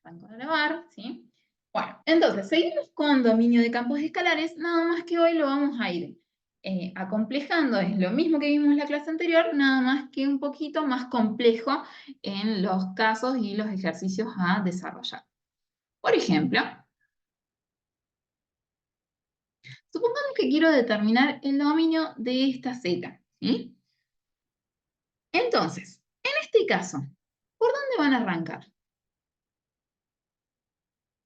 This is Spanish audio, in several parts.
arranco a grabar, ¿sí? Bueno, entonces, seguimos con dominio de campos escalares, nada más que hoy lo vamos a ir acomplejando. Es lo mismo que vimos en la clase anterior, nada más que un poquito más complejo en los casos y los ejercicios a desarrollar. Por ejemplo, supongamos que quiero determinar el dominio de esta z, ¿sí? Entonces, en este caso, ¿por dónde van a arrancar?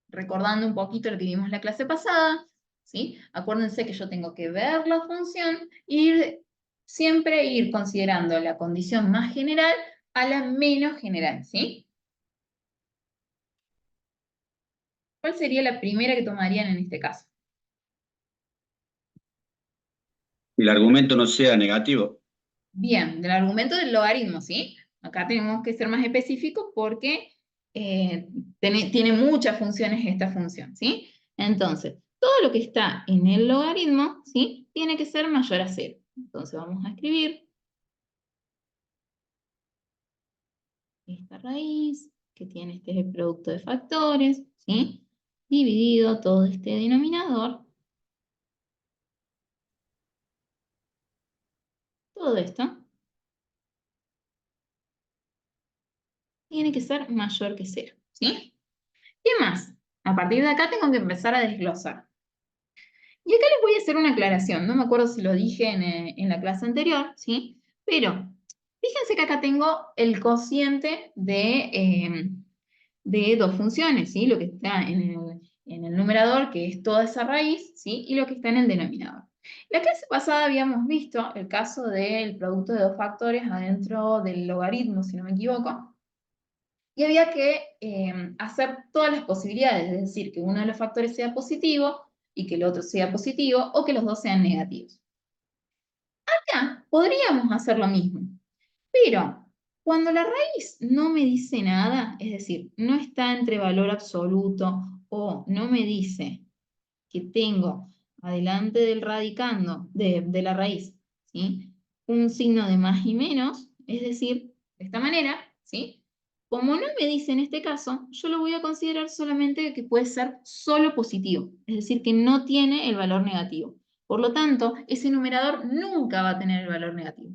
Recordando un poquito lo que vimos en la clase pasada, ¿sí? Acuérdense que yo tengo que ver la función y siempre ir considerando la condición más general a la menos general, ¿sí? ¿Cuál sería la primera que tomarían en este caso? Y el argumento no sea negativo. Bien, del argumento del logaritmo, ¿sí? Acá tenemos que ser más específicos porque tiene muchas funciones esta función, ¿sí? Entonces, todo lo que está en el logaritmo, ¿sí? Tiene que ser mayor a 0. Entonces vamos a escribir esta raíz, que tiene este producto de factores, ¿sí? Dividido todo este denominador. Todo esto tiene que ser mayor que 0, ¿sí? ¿Qué más? A partir de acá tengo que empezar a desglosar. Y acá les voy a hacer una aclaración, no me acuerdo si lo dije en la clase anterior, ¿sí? Pero fíjense que acá tengo el cociente de dos funciones, ¿sí? Lo que está en el numerador, que es toda esa raíz, ¿sí? Y lo que está en el denominador. La clase pasada habíamos visto el caso del producto de dos factores adentro del logaritmo, si no me equivoco, y había que hacer todas las posibilidades, es decir, que uno de los factores sea positivo y que el otro sea positivo, o que los dos sean negativos. Acá podríamos hacer lo mismo, pero cuando la raíz no me dice nada, es decir, no está entre valor absoluto o no me dice que tengo adelante del radicando, de la raíz, ¿sí? Un signo de más y menos, es decir, de esta manera, ¿sí? Como no me dice en este caso, yo lo voy a considerar solamente que puede ser solo positivo, es decir, que no tiene el valor negativo. Por lo tanto, ese numerador nunca va a tener el valor negativo.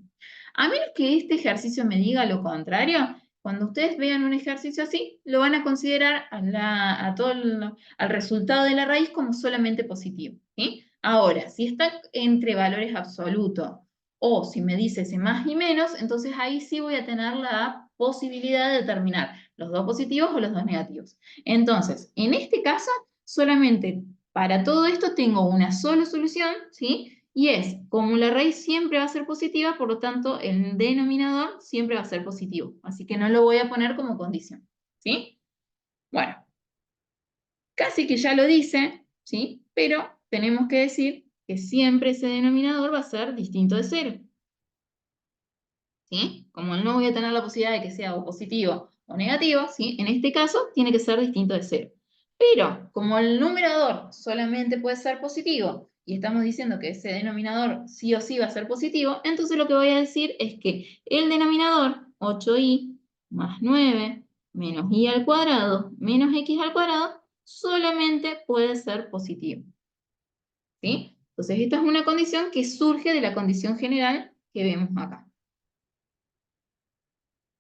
A menos que este ejercicio me diga lo contrario, cuando ustedes vean un ejercicio así, lo van a considerar al resultado de la raíz como solamente positivo, ¿sí? Ahora, si está entre valores absolutos o si me dice ese más y menos, entonces ahí sí voy a tener la posibilidad de determinar los dos positivos o los dos negativos. Entonces, en este caso, solamente para todo esto tengo una sola solución, ¿sí? Y es, como la raíz siempre va a ser positiva, por lo tanto, el denominador siempre va a ser positivo. Así que no lo voy a poner como condición, ¿sí? Bueno, casi que ya lo dice, ¿sí? Pero tenemos que decir que siempre ese denominador va a ser distinto de 0, ¿sí? Como no voy a tener la posibilidad de que sea o positivo o negativo, ¿sí? En este caso tiene que ser distinto de 0. Pero como el numerador solamente puede ser positivo y estamos diciendo que ese denominador sí o sí va a ser positivo, entonces lo que voy a decir es que el denominador 8i más 9 menos i al cuadrado menos x al cuadrado solamente puede ser positivo, ¿sí? Entonces esta es una condición que surge de la condición general que vemos acá,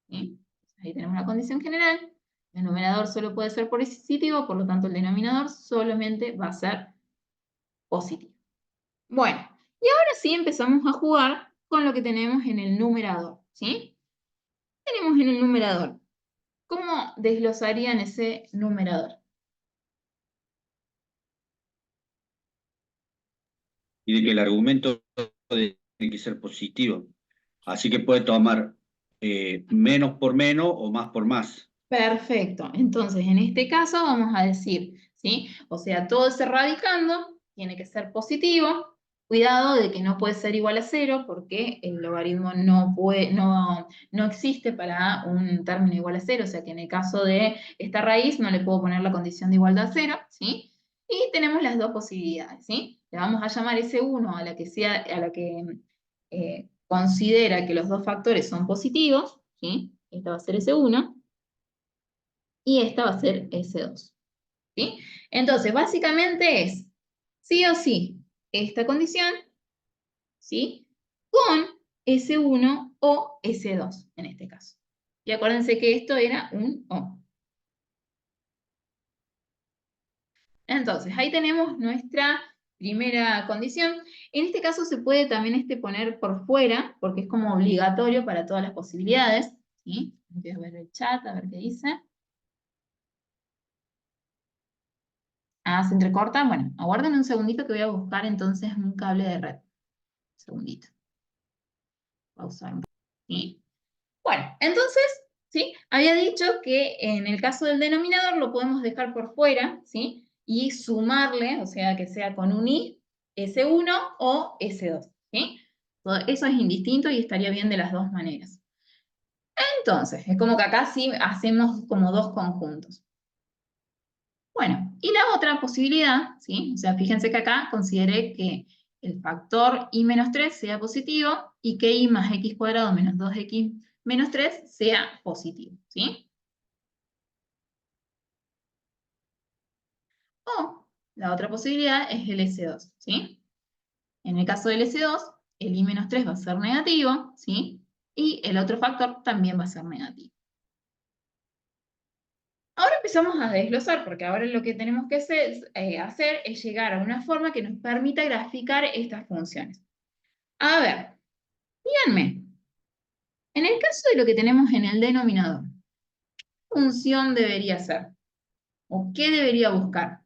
¿sí? Ahí tenemos la condición general. El numerador solo puede ser positivo, por lo tanto el denominador solamente va a ser positivo. Bueno, y ahora sí empezamos a jugar con lo que tenemos en el numerador, ¿sí? Tenemos en el numerador. ¿Cómo desglosarían ese numerador? Y de que el argumento tiene que ser positivo. Así que puede tomar menos por menos o más por más. Perfecto. Entonces, en este caso vamos a decir, ¿sí? O sea, todo ese radicando tiene que ser positivo. Cuidado de que no puede ser igual a 0 porque el logaritmo no existe para un término igual a 0. O sea que en el caso de esta raíz no le puedo poner la condición de igualdad a 0, ¿sí? Y tenemos las dos posibilidades, ¿sí? Le vamos a llamar S1 a la que considera que los dos factores son positivos, ¿sí? Esta va a ser S1. y esta va a ser S2. ¿Sí? Entonces, básicamente es, sí o sí, esta condición, ¿sí? Con S1 o S2, en este caso. Y acuérdense que esto era un O. Entonces, ahí tenemos nuestra primera condición. En este caso se puede también poner por fuera, porque es como obligatorio para todas las posibilidades. ¿Sí? Voy a ver el chat, a ver qué dice. Ah, se entrecorta. Bueno, aguarden un segundito que voy a buscar entonces un cable de red. Un segundito. Pausar un poco. ¿Sí? Bueno, entonces, ¿sí? Había dicho que en el caso del denominador lo podemos dejar por fuera, ¿sí? Y sumarle, o sea, que sea con un i, S1 o S2, ¿sí? Eso es indistinto y estaría bien de las dos maneras. Entonces, es como que acá sí hacemos como dos conjuntos. Bueno, y la otra posibilidad, ¿sí? O sea, fíjense que acá consideré que el factor i menos 3 sea positivo y que i más x cuadrado menos 2x menos 3 sea positivo, ¿sí? O la otra posibilidad es el S2, ¿sí? En el caso del S2, el i menos 3 va a ser negativo, ¿sí? Y el otro factor también va a ser negativo. Ahora empezamos a desglosar, porque ahora lo que tenemos que hacer es llegar a una forma que nos permita graficar estas funciones. A ver, díganme, en el caso de lo que tenemos en el denominador, ¿qué función debería ser? ¿O qué debería buscar?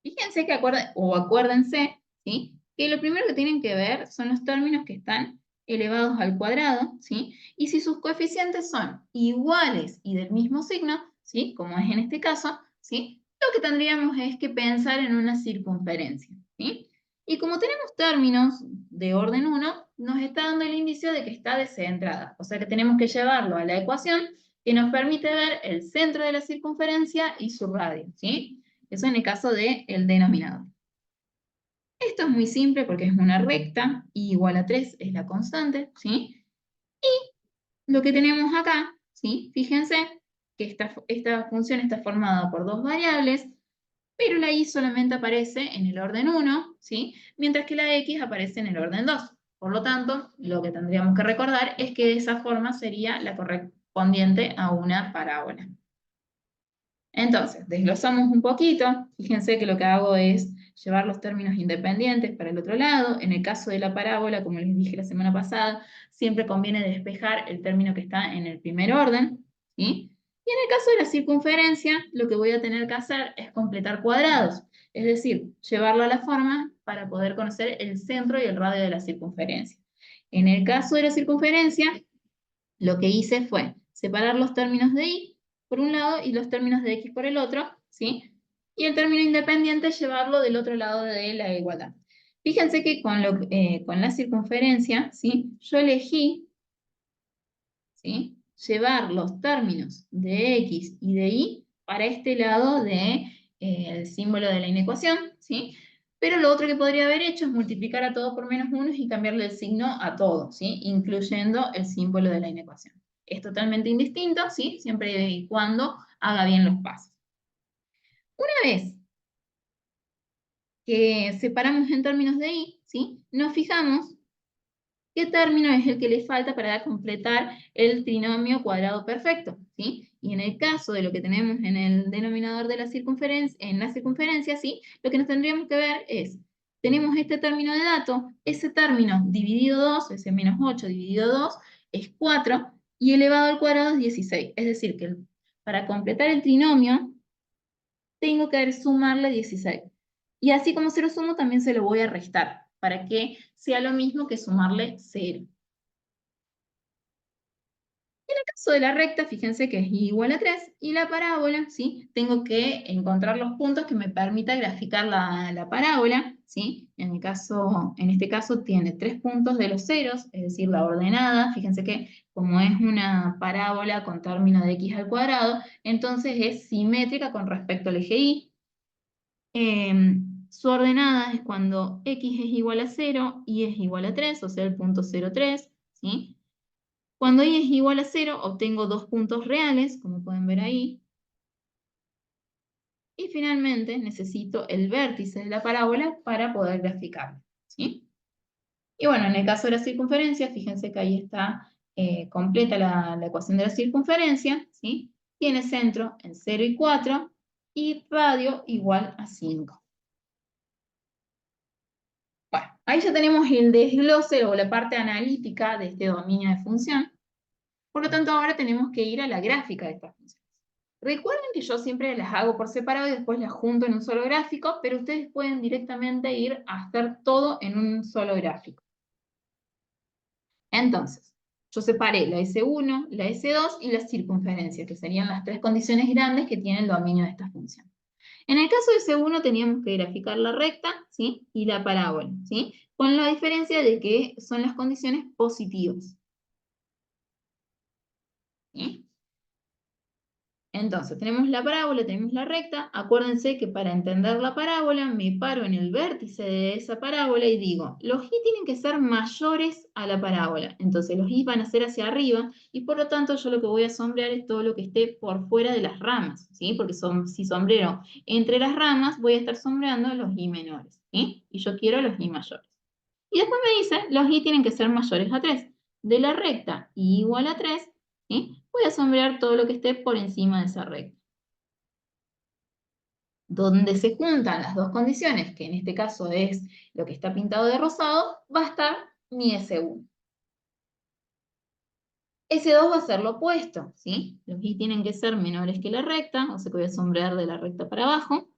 Fíjense que acuérdense, ¿sí? Que lo primero que tienen que ver son los términos que están elevados al cuadrado, ¿sí? Y si sus coeficientes son iguales y del mismo signo, ¿sí? Como es en este caso, ¿sí? Lo que tendríamos es que pensar en una circunferencia, ¿sí? Y como tenemos términos de orden 1, nos está dando el indicio de que está descentrada. O sea que tenemos que llevarlo a la ecuación que nos permite ver el centro de la circunferencia y su radio, ¿sí? Eso en el caso del denominador. Esto es muy simple porque es una recta, y igual a 3 es la constante, ¿sí? Lo que tenemos acá, ¿sí? Fíjense que esta función está formada por dos variables, pero la y solamente aparece en el orden 1, ¿sí? Mientras que la x aparece en el orden 2. Por lo tanto, lo que tendríamos que recordar es que de esa forma sería la correspondiente a una parábola. Entonces, desglosamos un poquito. Fíjense que lo que hago es llevar los términos independientes para el otro lado. En el caso de la parábola, como les dije la semana pasada, siempre conviene despejar el término que está en el primer orden, ¿sí? Y en el caso de la circunferencia, lo que voy a tener que hacer es completar cuadrados, es decir, llevarlo a la forma para poder conocer el centro y el radio de la circunferencia. En el caso de la circunferencia, lo que hice fue separar los términos de y por un lado y los términos de x por el otro, ¿sí? Y el término independiente llevarlo del otro lado de la igualdad. Fíjense que con la circunferencia, ¿sí? Yo elegí, ¿sí? Llevar los términos de x y de y para este lado del símbolo de la inecuación, ¿sí? Pero lo otro que podría haber hecho es multiplicar a todo por menos 1 y cambiarle el signo a todo, ¿sí? Incluyendo el símbolo de la inecuación. Es totalmente indistinto, ¿sí? Siempre y cuando haga bien los pasos. Una vez que separamos en términos de y, ¿sí? Nos fijamos qué término es el que le falta para completar el trinomio cuadrado perfecto, ¿sí? Y en el caso de lo que tenemos en el denominador de la circunferencia, en la circunferencia, ¿sí? Lo que nos tendríamos que ver es, tenemos este término de dato, ese término dividido 2, ese menos 8 dividido 2, es 4, y elevado al cuadrado es 16. Es decir, que para completar el trinomio, tengo que sumarle 16. Y así como se lo sumo, también se lo voy a restar, para que sea lo mismo que sumarle 0. En el caso de la recta, fíjense que es igual a 3, y la parábola, ¿sí? Tengo que encontrar los puntos que me permita graficar la parábola, ¿sí? En este caso tiene 3 puntos de los ceros, es decir, la ordenada. Fíjense que como es una parábola con término de x al cuadrado, entonces es simétrica con respecto al eje y. Su ordenada es cuando x es igual a 0, y es igual a 3, o sea, el punto 0, 3, ¿sí? Cuando y es igual a 0, obtengo dos puntos reales, como pueden ver ahí. Y finalmente necesito el vértice de la parábola para poder graficarlo, ¿sí? Y bueno, en el caso de la circunferencia, fíjense que ahí está completa la ecuación de la circunferencia, ¿sí? Tiene centro en 0 y 4 y radio igual a 5. Bueno, ahí ya tenemos el desglose o la parte analítica de este dominio de función. Por lo tanto, ahora tenemos que ir a la gráfica de estas funciones. Recuerden que yo siempre las hago por separado y después las junto en un solo gráfico, pero ustedes pueden directamente ir a hacer todo en un solo gráfico. Entonces, yo separé la S1, la S2 y la circunferencia, que serían las tres condiciones grandes que tiene el dominio de esta función. En el caso de S1 teníamos que graficar la recta, ¿sí? Y la parábola, ¿sí? Con la diferencia de que son las condiciones positivas, ¿sí? Entonces, tenemos la parábola, tenemos la recta. Acuérdense que para entender la parábola me paro en el vértice de esa parábola y digo, los y tienen que ser mayores a la parábola. Entonces, los y van a ser hacia arriba y por lo tanto yo lo que voy a sombrear es todo lo que esté por fuera de las ramas, ¿sí? Porque si sombrero entre las ramas, voy a estar sombreando los y menores, ¿sí? Y yo quiero los y mayores. Y después me dice, los y tienen que ser mayores a 3. De la recta y igual a 3, ¿sí? Voy a sombrear todo lo que esté por encima de esa recta. Donde se juntan las dos condiciones, que en este caso es lo que está pintado de rosado, va a estar mi S1. S2 va a ser lo opuesto, ¿sí? Los y tienen que ser menores que la recta, o sea que voy a sombrear de la recta para abajo,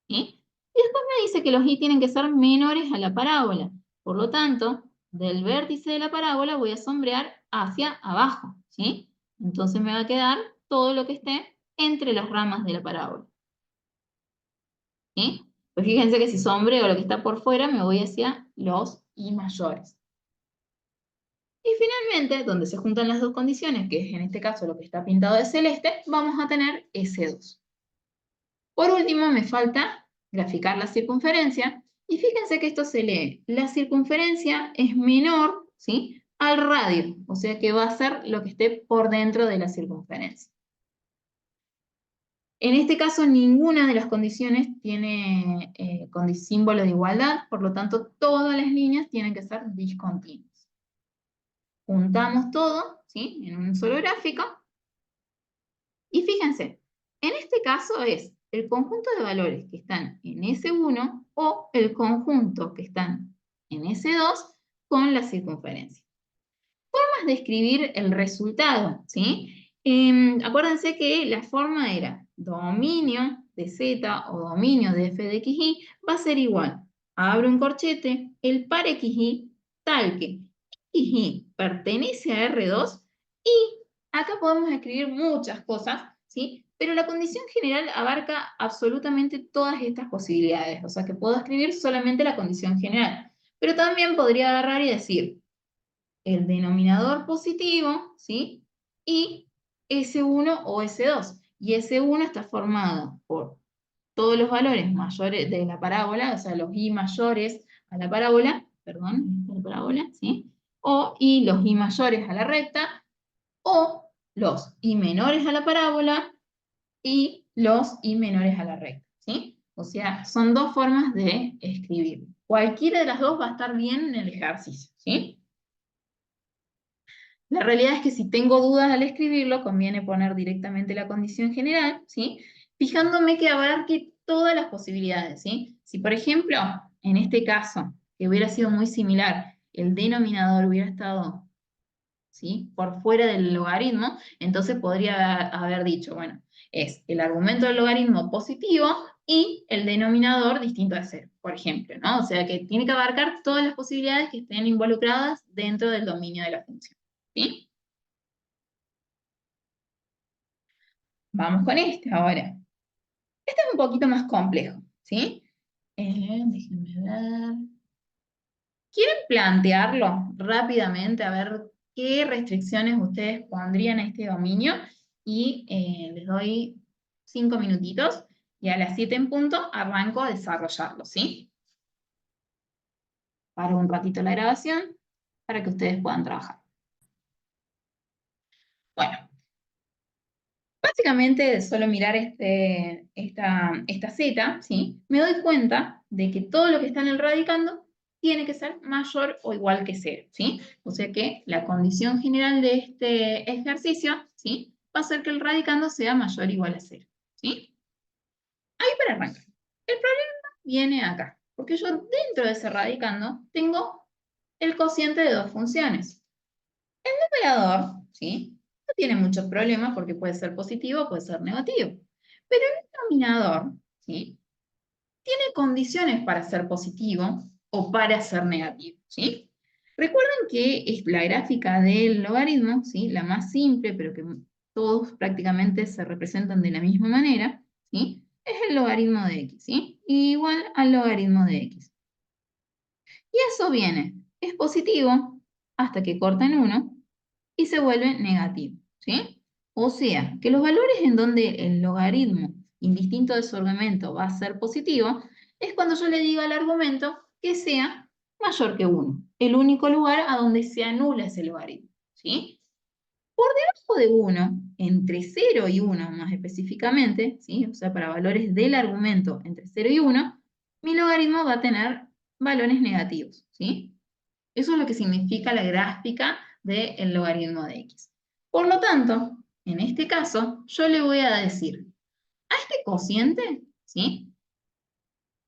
¿sí? Y después me dice que los y tienen que ser menores a la parábola. Por lo tanto, del vértice de la parábola voy a sombrear hacia abajo, ¿sí? Entonces me va a quedar todo lo que esté entre las ramas de la parábola, ¿sí? Pues fíjense que si sombreo lo que está por fuera, me voy hacia los y mayores. Y finalmente, donde se juntan las dos condiciones, que es en este caso lo que está pintado de celeste, vamos a tener S2. Por último, me falta graficar la circunferencia, y fíjense que esto se lee, la circunferencia es menor, ¿sí?, al radio, o sea que va a ser lo que esté por dentro de la circunferencia. En este caso, ninguna de las condiciones tiene símbolo de igualdad, por lo tanto, todas las líneas tienen que ser discontinuas. Juntamos todo, ¿sí?, en un solo gráfico, y fíjense, en este caso es el conjunto de valores que están en S1 o el conjunto que están en S2 con la circunferencia. Formas de escribir el resultado, ¿sí? Acuérdense que la forma era dominio de Z o dominio de f de xy va a ser igual. Abro un corchete, el par xy tal que xy pertenece a R2 y acá podemos escribir muchas cosas, ¿sí? Pero la condición general abarca absolutamente todas estas posibilidades, o sea que puedo escribir solamente la condición general. Pero también podría agarrar y decir el denominador positivo, ¿sí? Y S1 o S2. Y S1 está formado por todos los valores mayores de la parábola, o sea, los y mayores a la parábola, perdón, la parábola, ¿sí? Y los y mayores a la recta, o los y menores a la parábola y los y menores a la recta, ¿sí? O sea, son dos formas de escribir. Cualquiera de las dos va a estar bien en el ejercicio, ¿sí? La realidad es que si tengo dudas al escribirlo, conviene poner directamente la condición general, ¿sí? Fijándome que abarque todas las posibilidades, ¿sí? Si, por ejemplo, en este caso, que hubiera sido muy similar, el denominador hubiera estado, ¿sí?, por fuera del logaritmo, entonces podría haber dicho, bueno, es el argumento del logaritmo positivo y el denominador distinto a 0, por ejemplo, ¿no? O sea que tiene que abarcar todas las posibilidades que estén involucradas dentro del dominio de la función, ¿sí? Vamos con este ahora. Este es un poquito más complejo, ¿sí? Déjenme ver. ¿Quieren plantearlo rápidamente a ver qué restricciones ustedes pondrían a este dominio? Y les doy 5 minutitos. Y a las 7 en punto arranco a desarrollarlo, ¿sí? Paro un ratito la grabación para que ustedes puedan trabajar. Bueno, básicamente de solo mirar esta z, ¿sí? Me doy cuenta de que todo lo que está en el radicando tiene que ser mayor o igual que 0, ¿sí? O sea que la condición general de este ejercicio, ¿sí? Va a ser que el radicando sea mayor o igual a 0, ¿sí? Ahí para arrancar. El problema viene acá, porque yo dentro de ese radicando tengo el cociente de dos funciones. El numerador, ¿sí? No tiene muchos problemas porque puede ser positivo o puede ser negativo. Pero el denominador, ¿sí? Tiene condiciones para ser positivo o para ser negativo, ¿sí? Recuerden que es la gráfica del logaritmo, ¿sí? La más simple, pero que todos prácticamente se representan de la misma manera, ¿sí? Es el logaritmo de x, ¿sí? Igual al logaritmo de x. Y eso viene, es positivo hasta que corta en 1 y se vuelve negativo, ¿sí? O sea, que los valores en donde el logaritmo, indistinto de su argumento, va a ser positivo, es cuando yo le digo al argumento que sea mayor que 1, el único lugar a donde se anula ese logaritmo, ¿sí? Por debajo de 1, entre 0 y 1 más específicamente, ¿sí? O sea, para valores del argumento entre 0 y 1, mi logaritmo va a tener valores negativos, ¿sí? Eso es lo que significa la gráfica del logaritmo de x. Por lo tanto, en este caso, yo le voy a decir a este cociente, ¿sí?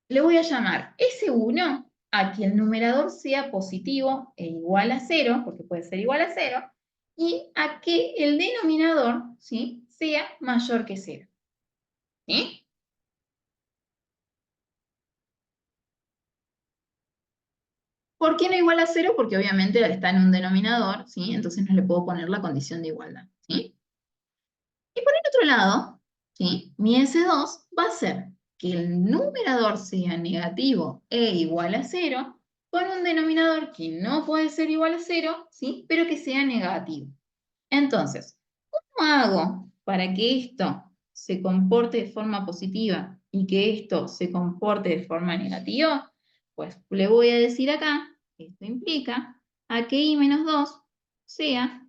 Le voy a llamar S1 a que el numerador sea positivo e igual a 0, porque puede ser igual a 0, y a que el denominador, ¿sí? Sea mayor que 0. ¿Sí? ¿Por qué no igual a 0? Porque obviamente está en un denominador, ¿sí? Entonces no le puedo poner la condición de igualdad, ¿sí? Y por el otro lado, ¿sí? Mi S2 va a ser que el numerador sea negativo e igual a 0, con un denominador que no puede ser igual a 0, ¿sí? Pero que sea negativo. Entonces, ¿cómo hago para que esto se comporte de forma positiva y que esto se comporte de forma negativa? Pues le voy a decir acá que esto implica a que i menos 2 sea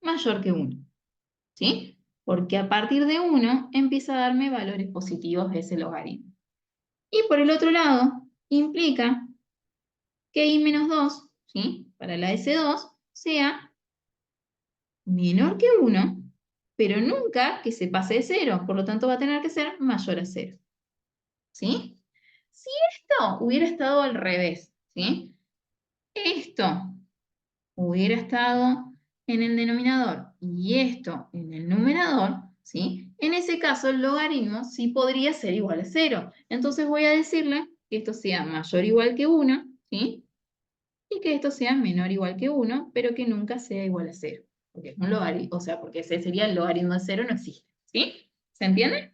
mayor que 1. ¿Sí? Porque a partir de 1 empieza a darme valores positivos de ese logaritmo. Y por el otro lado, implica que i menos 2, ¿sí? Para la S2, sea menor que 1, pero nunca que se pase de 0, por lo tanto va a tener que ser mayor a 0. ¿Sí? Si esto hubiera estado al revés, ¿sí? Esto hubiera estado en el denominador y esto en el numerador, ¿sí? En ese caso el logaritmo sí podría ser igual a 0. Entonces voy a decirle que esto sea mayor o igual que 1, ¿sí? Y que esto sea menor o igual que 1, pero que nunca sea igual a 0. Porque es un logaritmo, o sea, porque ese sería el logaritmo de 0, no existe. ¿Sí? ¿Se entiende?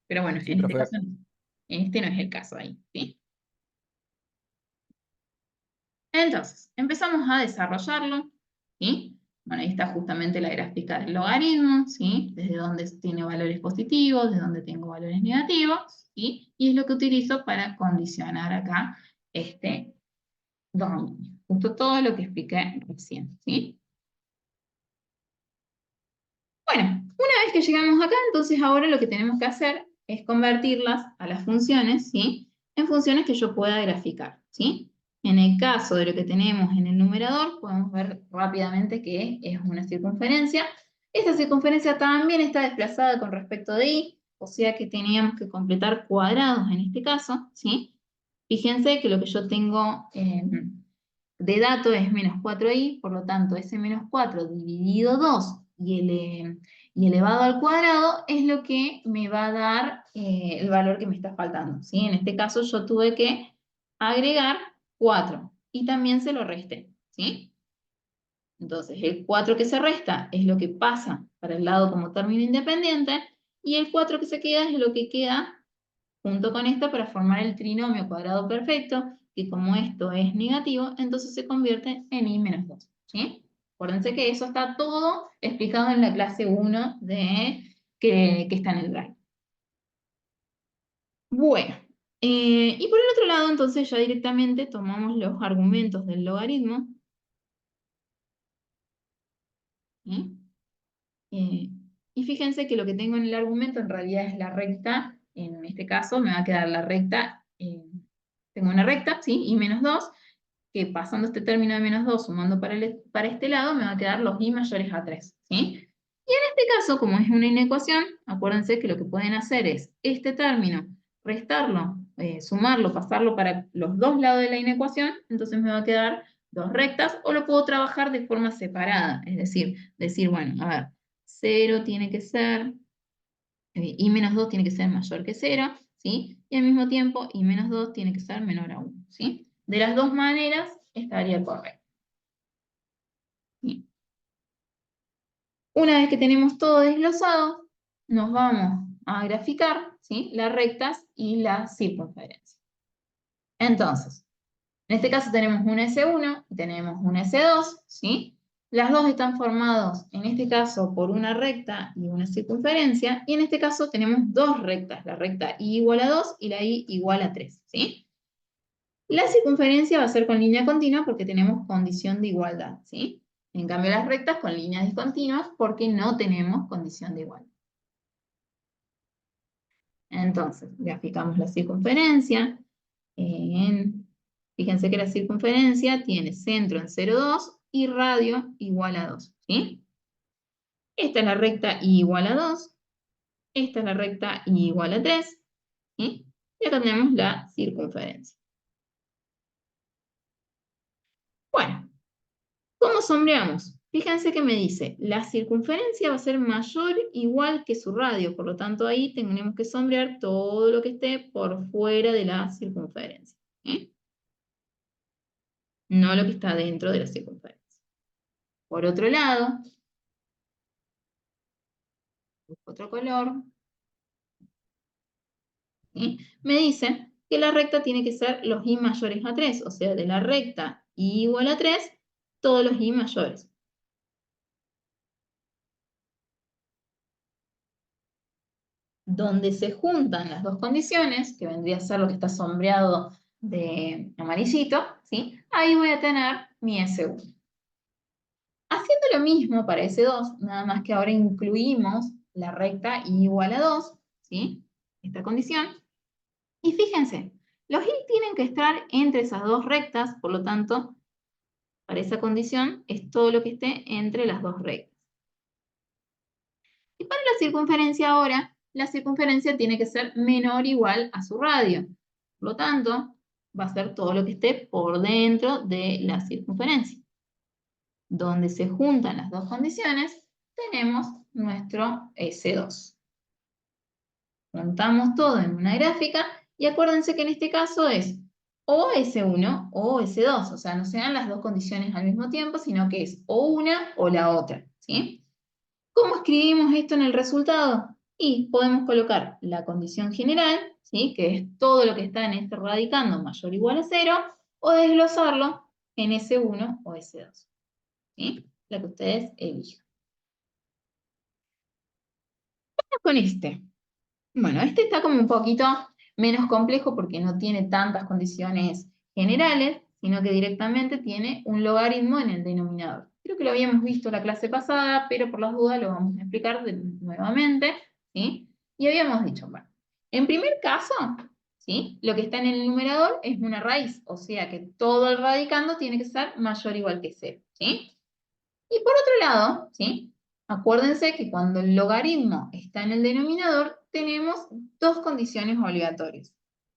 Pero bueno, Sí, en este profe. caso, en este no es el caso ahí, ¿sí? Entonces, empezamos a desarrollarlo, ¿sí? Bueno, ahí está justamente la gráfica del logaritmo, ¿sí? Desde dónde tiene valores positivos, desde dónde tengo valores negativos, ¿sí? Y es lo que utilizo para condicionar acá este dominio. Justo todo lo que expliqué recién, ¿sí? Bueno, una vez que llegamos acá, entonces ahora lo que tenemos que hacer es convertirlas a las funciones, ¿sí? En funciones que yo pueda graficar, ¿sí? En el caso de lo que tenemos en el numerador, podemos ver rápidamente que es una circunferencia. Esta circunferencia también está desplazada con respecto de y, o sea que teníamos que completar cuadrados en este caso, ¿sí? Fíjense que lo que yo tengo de dato es menos 4i, por lo tanto ese menos 4 dividido 2 y elevado al cuadrado es lo que me va a dar el valor que me está faltando, ¿sí? En este caso yo tuve que agregar 4 y también se lo resté, ¿sí? Entonces el 4 que se resta es lo que pasa para el lado como término independiente y el 4 que se queda es lo que queda junto con esto para formar el trinomio cuadrado perfecto, que como esto es negativo, entonces se convierte en i menos 2, ¿sí? Acuérdense que eso está todo explicado en la clase 1 que está en el Drive. Bueno, y por el otro lado, entonces ya directamente tomamos los argumentos del logaritmo. ¿Sí? Eh, y fíjense que lo que tengo en el argumento en realidad es la recta. En este caso me va a quedar la recta. Tengo una recta, ¿sí? Y menos 2, que pasando este término de menos 2, sumando para este lado, me va a quedar los i mayores a 3, ¿sí? Y en este caso, como es una inecuación, acuérdense que lo que pueden hacer es este término, restarlo, sumarlo, pasarlo para los dos lados de la inecuación, entonces me va a quedar dos rectas, o lo puedo trabajar de forma separada, es decir, bueno, a ver, 0 tiene que ser, i menos 2 tiene que ser mayor que 0, ¿sí? Y al mismo tiempo, i menos 2 tiene que ser menor a 1, ¿sí? De las dos maneras estaría correcto. Bien. Una vez que tenemos todo desglosado, nos vamos a graficar, ¿sí? Las rectas y las circunferencias. Entonces, en este caso tenemos un S1 y tenemos un S2, ¿sí? Las dos están formados, en este caso, por una recta y una circunferencia, y en este caso tenemos dos rectas, la recta i igual a 2 y la i igual a 3, ¿sí? La circunferencia va a ser con línea continua porque tenemos condición de igualdad, ¿sí? En cambio las rectas con líneas discontinuas porque no tenemos condición de igualdad. Entonces, graficamos la circunferencia. Fíjense que la circunferencia tiene centro en 0,2 y radio igual a 2, ¿sí? Esta es la recta i igual a 2. Esta es la recta i igual a 3, ¿sí? Y acá tenemos la circunferencia. Bueno, ¿cómo sombreamos? Fíjense que me dice, la circunferencia va a ser mayor o igual que su radio, por lo tanto ahí tenemos que sombrear todo lo que esté por fuera de la circunferencia, ¿eh? No lo que está dentro de la circunferencia. Por otro lado, otro color, ¿sí? Me dice que la recta tiene que ser los i mayores a 3, o sea, de la recta i igual a 3, todos los i mayores. Donde se juntan las dos condiciones, que vendría a ser lo que está sombreado de amarillito, ¿sí? Ahí voy a tener mi S1. Haciendo lo mismo para S2, nada más que ahora incluimos la recta i igual a 2, ¿sí? Esta condición. Y fíjense, los i tienen que estar entre esas dos rectas, por lo tanto, para esa condición es todo lo que esté entre las dos rectas. Y para la circunferencia ahora, la circunferencia tiene que ser menor o igual a su radio. Por lo tanto, va a ser todo lo que esté por dentro de la circunferencia. Donde se juntan las dos condiciones, tenemos nuestro S2. Juntamos todo en una gráfica y acuérdense que en este caso es o S1 o S2, o sea, no sean las dos condiciones al mismo tiempo, sino que es o una o la otra, ¿sí? ¿Cómo escribimos esto en el resultado? Y podemos colocar la condición general, ¿sí? Que es todo lo que está en este radicando mayor o igual a 0, o desglosarlo en S1 o S2, ¿sí? La que ustedes elijan. Vamos con este. Bueno, este está como un poquito menos complejo porque no tiene tantas condiciones generales, sino que directamente tiene un logaritmo en el denominador. Creo que lo habíamos visto la clase pasada, pero por las dudas lo vamos a explicar nuevamente, ¿sí? Y habíamos dicho, bueno, en primer caso, ¿sí? Lo que está en el numerador es una raíz, o sea que todo el radicando tiene que ser mayor o igual que 0, ¿sí? Y por otro lado, ¿sí? Acuérdense que cuando el logaritmo está en el denominador, tenemos dos condiciones obligatorias.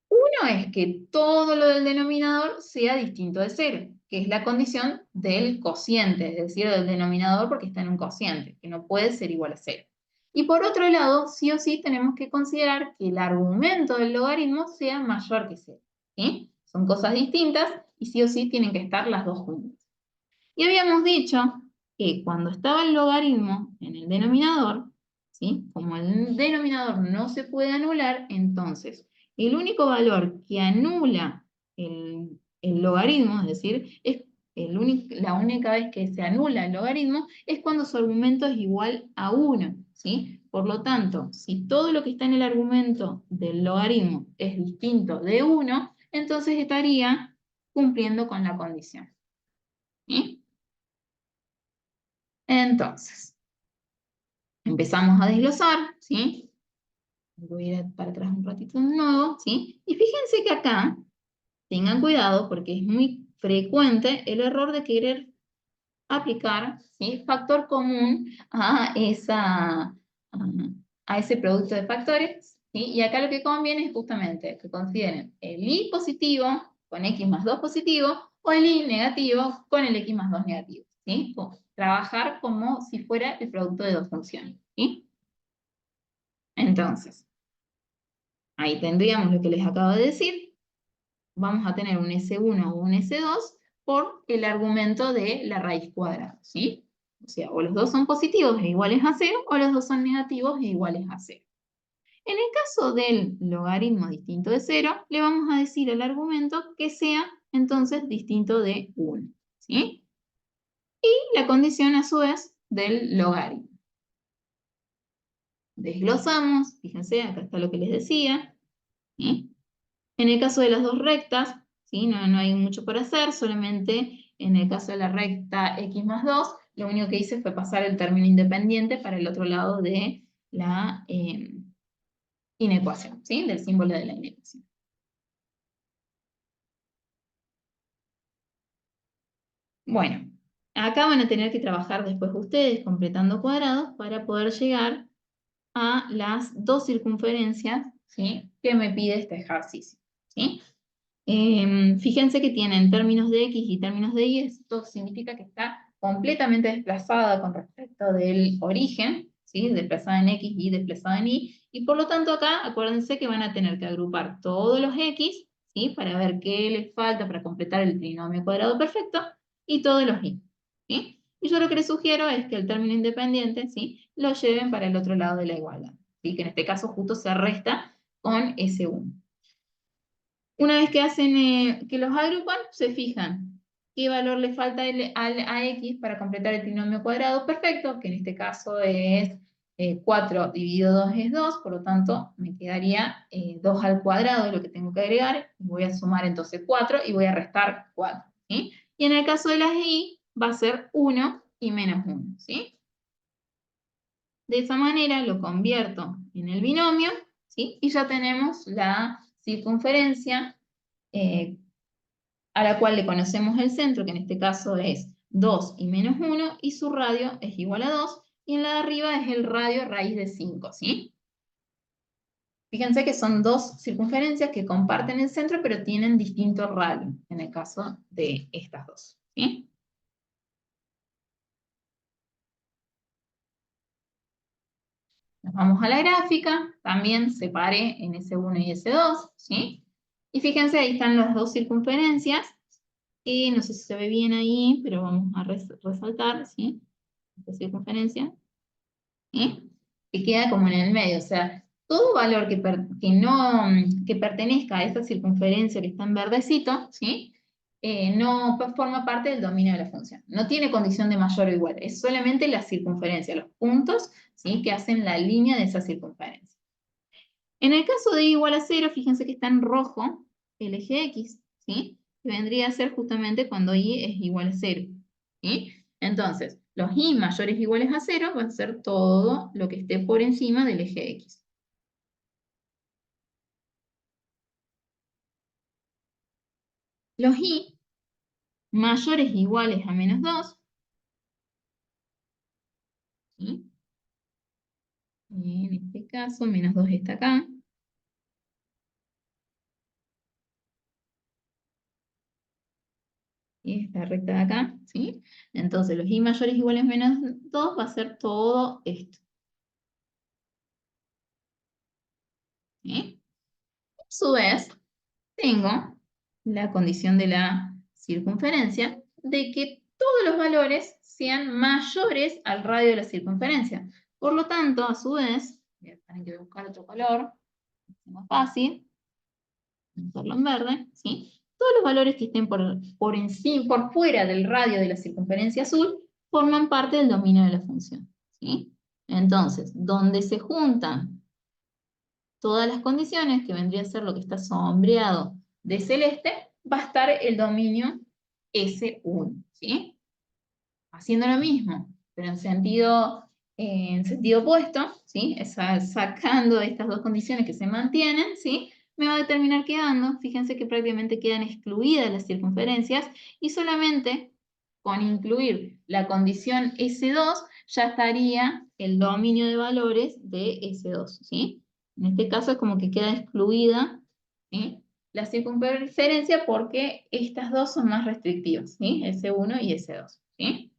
Uno es que todo lo del denominador sea distinto de 0, que es la condición del cociente, es decir, del denominador porque está en un cociente, que no puede ser igual a 0. Y por otro lado, sí o sí tenemos que considerar que el argumento del logaritmo sea mayor que 0. ¿Sí? Son cosas distintas y sí o sí tienen que estar las dos juntas. Y habíamos dicho que cuando estaba el logaritmo en el denominador, ¿sí? Como el denominador no se puede anular, entonces el único valor que anula el logaritmo, es decir, es la única vez que se anula el logaritmo es cuando su argumento es igual a 1, ¿sí? Por lo tanto, si todo lo que está en el argumento del logaritmo es distinto de 1, entonces estaría cumpliendo con la condición. ¿Sí? Entonces, empezamos a desglosar, ¿sí? Voy a ir para atrás un ratito de nuevo, ¿sí? Y fíjense que acá, tengan cuidado porque es muy frecuente el error de querer aplicar, ¿sí?, factor común a ese producto de factores, ¿sí? Y acá lo que conviene es justamente que consideren el i positivo con x más 2 positivo o el i negativo con el x más 2 negativo, ¿sí? Trabajar como si fuera el producto de dos funciones, ¿sí? Entonces, ahí tendríamos lo que les acabo de decir. Vamos a tener un S1 o un S2 por el argumento de la raíz cuadrada, ¿sí? O sea, o los dos son positivos e iguales a 0, o los dos son negativos e iguales a 0. En el caso del logaritmo distinto de 0, le vamos a decir al argumento que sea entonces distinto de 1, ¿sí? Y la condición a su vez del logaritmo. Desglosamos, fíjense, acá está lo que les decía, ¿sí? En el caso de las dos rectas, ¿sí?, no hay mucho por hacer, solamente en el caso de la recta x más 2, lo único que hice fue pasar el término independiente para el otro lado de la inecuación, ¿sí?, del símbolo de la inecuación. Bueno, acá van a tener que trabajar después ustedes completando cuadrados para poder llegar a las dos circunferencias, ¿sí?, que me pide este ejercicio, ¿sí? Fíjense que tienen términos de x y términos de y, esto significa que está completamente desplazada con respecto del origen, ¿sí?, desplazada en x y desplazada en y por lo tanto acá acuérdense que van a tener que agrupar todos los x, ¿sí?, para ver qué les falta para completar el trinomio cuadrado perfecto, y todos los y, ¿sí? Y yo lo que les sugiero es que el término independiente, ¿sí?, lo lleven para el otro lado de la igualdad, ¿sí?, que en este caso justo se resta con S1. Una vez que que los agrupan, se fijan qué valor le falta a x para completar el trinomio cuadrado perfecto, que en este caso es 4 dividido 2 es 2, por lo tanto me quedaría 2 al cuadrado, lo que tengo que agregar, voy a sumar entonces 4 y voy a restar 4, ¿sí? Y en el caso de las y, va a ser 1 y menos 1, ¿sí? De esa manera lo convierto en el binomio, ¿sí? Y ya tenemos la circunferencia a la cual le conocemos el centro, que en este caso es 2 y menos 1, y su radio es igual a 2, y en la de arriba es el radio raíz de 5, ¿sí? Fíjense que son dos circunferencias que comparten el centro, pero tienen distinto radio, en el caso de estas dos, ¿sí? Nos vamos a la gráfica, también separé en S1 y S2, ¿sí? Y fíjense, ahí están las dos circunferencias, y no sé si se ve bien ahí, pero vamos a resaltar, ¿sí?, esta circunferencia, ¿sí?, que queda como en el medio, o sea, todo valor que pertenezca a esa circunferencia que está en verdecito, ¿sí?, no forma parte del dominio de la función. No tiene condición de mayor o igual, es solamente la circunferencia, los puntos, ¿sí?, que hacen la línea de esa circunferencia. En el caso de y igual a 0, fíjense que está en rojo el eje X, ¿sí?, que vendría a ser justamente cuando y es igual a 0, ¿sí? Entonces, los y mayores o iguales a 0 va a ser todo lo que esté por encima del eje X. Los y mayores o iguales a menos 2, ¿sí?, en este caso menos 2 está acá, y esta recta de acá, ¿sí? Entonces, los y mayores o iguales a menos 2 va a ser todo esto, ¿sí? A su vez, tengo la condición de la circunferencia de que todos los valores sean mayores al radio de la circunferencia. Por lo tanto, a su vez, voy a tener que buscar otro color, es más fácil, vamos a hacerlo en verde, ¿sí? todos los valores que estén por encima, por fuera del radio de la circunferencia azul, forman parte del dominio de la función, ¿sí? Entonces, donde se juntan todas las condiciones, que vendría a ser lo que está sombreado de celeste, va a estar el dominio S1, ¿sí? Haciendo lo mismo, pero en sentido opuesto, ¿sí? Sacando estas dos condiciones que se mantienen, ¿sí? Me va a determinar quedando, fíjense que prácticamente quedan excluidas las circunferencias y solamente con incluir la condición S2 ya estaría el dominio de valores de S2, ¿sí? En este caso es como que queda excluida, ¿sí? La circunferencia porque estas dos son más restrictivas, ¿sí? S1 y S2, ¿sí?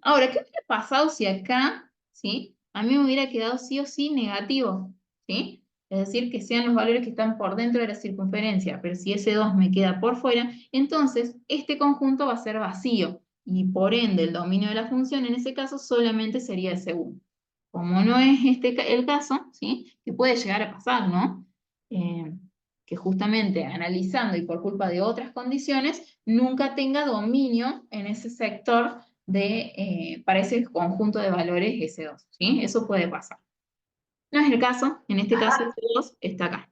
Ahora, ¿qué hubiera pasado si acá, ¿sí? A mí me hubiera quedado sí o sí negativo, ¿sí? Es decir, que sean los valores que están por dentro de la circunferencia, pero si ese 2 me queda por fuera, entonces este conjunto va a ser vacío, y por ende el dominio de la función en ese caso solamente sería ese 1. Como no es el caso, ¿sí? Que puede llegar a pasar, ¿no? Que justamente analizando y por culpa de otras condiciones, nunca tenga dominio en ese sector para ese conjunto de valores S2, ¿sí? Eso puede pasar. No es el caso, en este caso S2 está acá.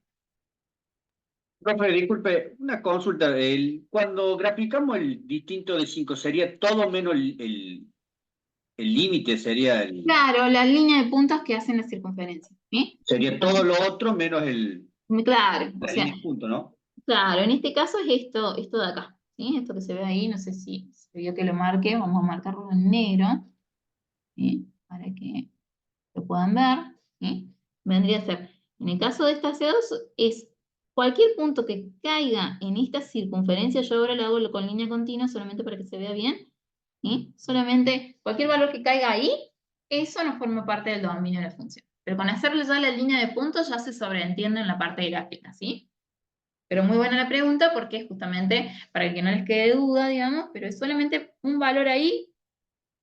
Profe, disculpe, una consulta. Cuando graficamos el distinto de 5, ¿sería todo menos el límite? Claro, la línea de puntos que hacen la circunferencia, ¿sí? Sería todo lo otro menos Claro, o la sea, línea de punto, ¿no? claro, en este caso es esto de acá, ¿sí? Esto que se ve ahí, no sé si se vio que lo marque, vamos a marcarlo en negro, ¿sí? Para que lo puedan ver, ¿sí? Vendría a ser, en el caso de esta C2, es cualquier punto que caiga en esta circunferencia, yo ahora lo hago con línea continua solamente para que se vea bien, ¿sí? Solamente cualquier valor que caiga ahí, eso no forma parte del dominio de la función. Pero con hacerle ya la línea de puntos ya se sobreentiende en la parte gráfica, ¿sí? Pero muy buena la pregunta porque es justamente para que no les quede duda, digamos, pero es solamente un valor ahí,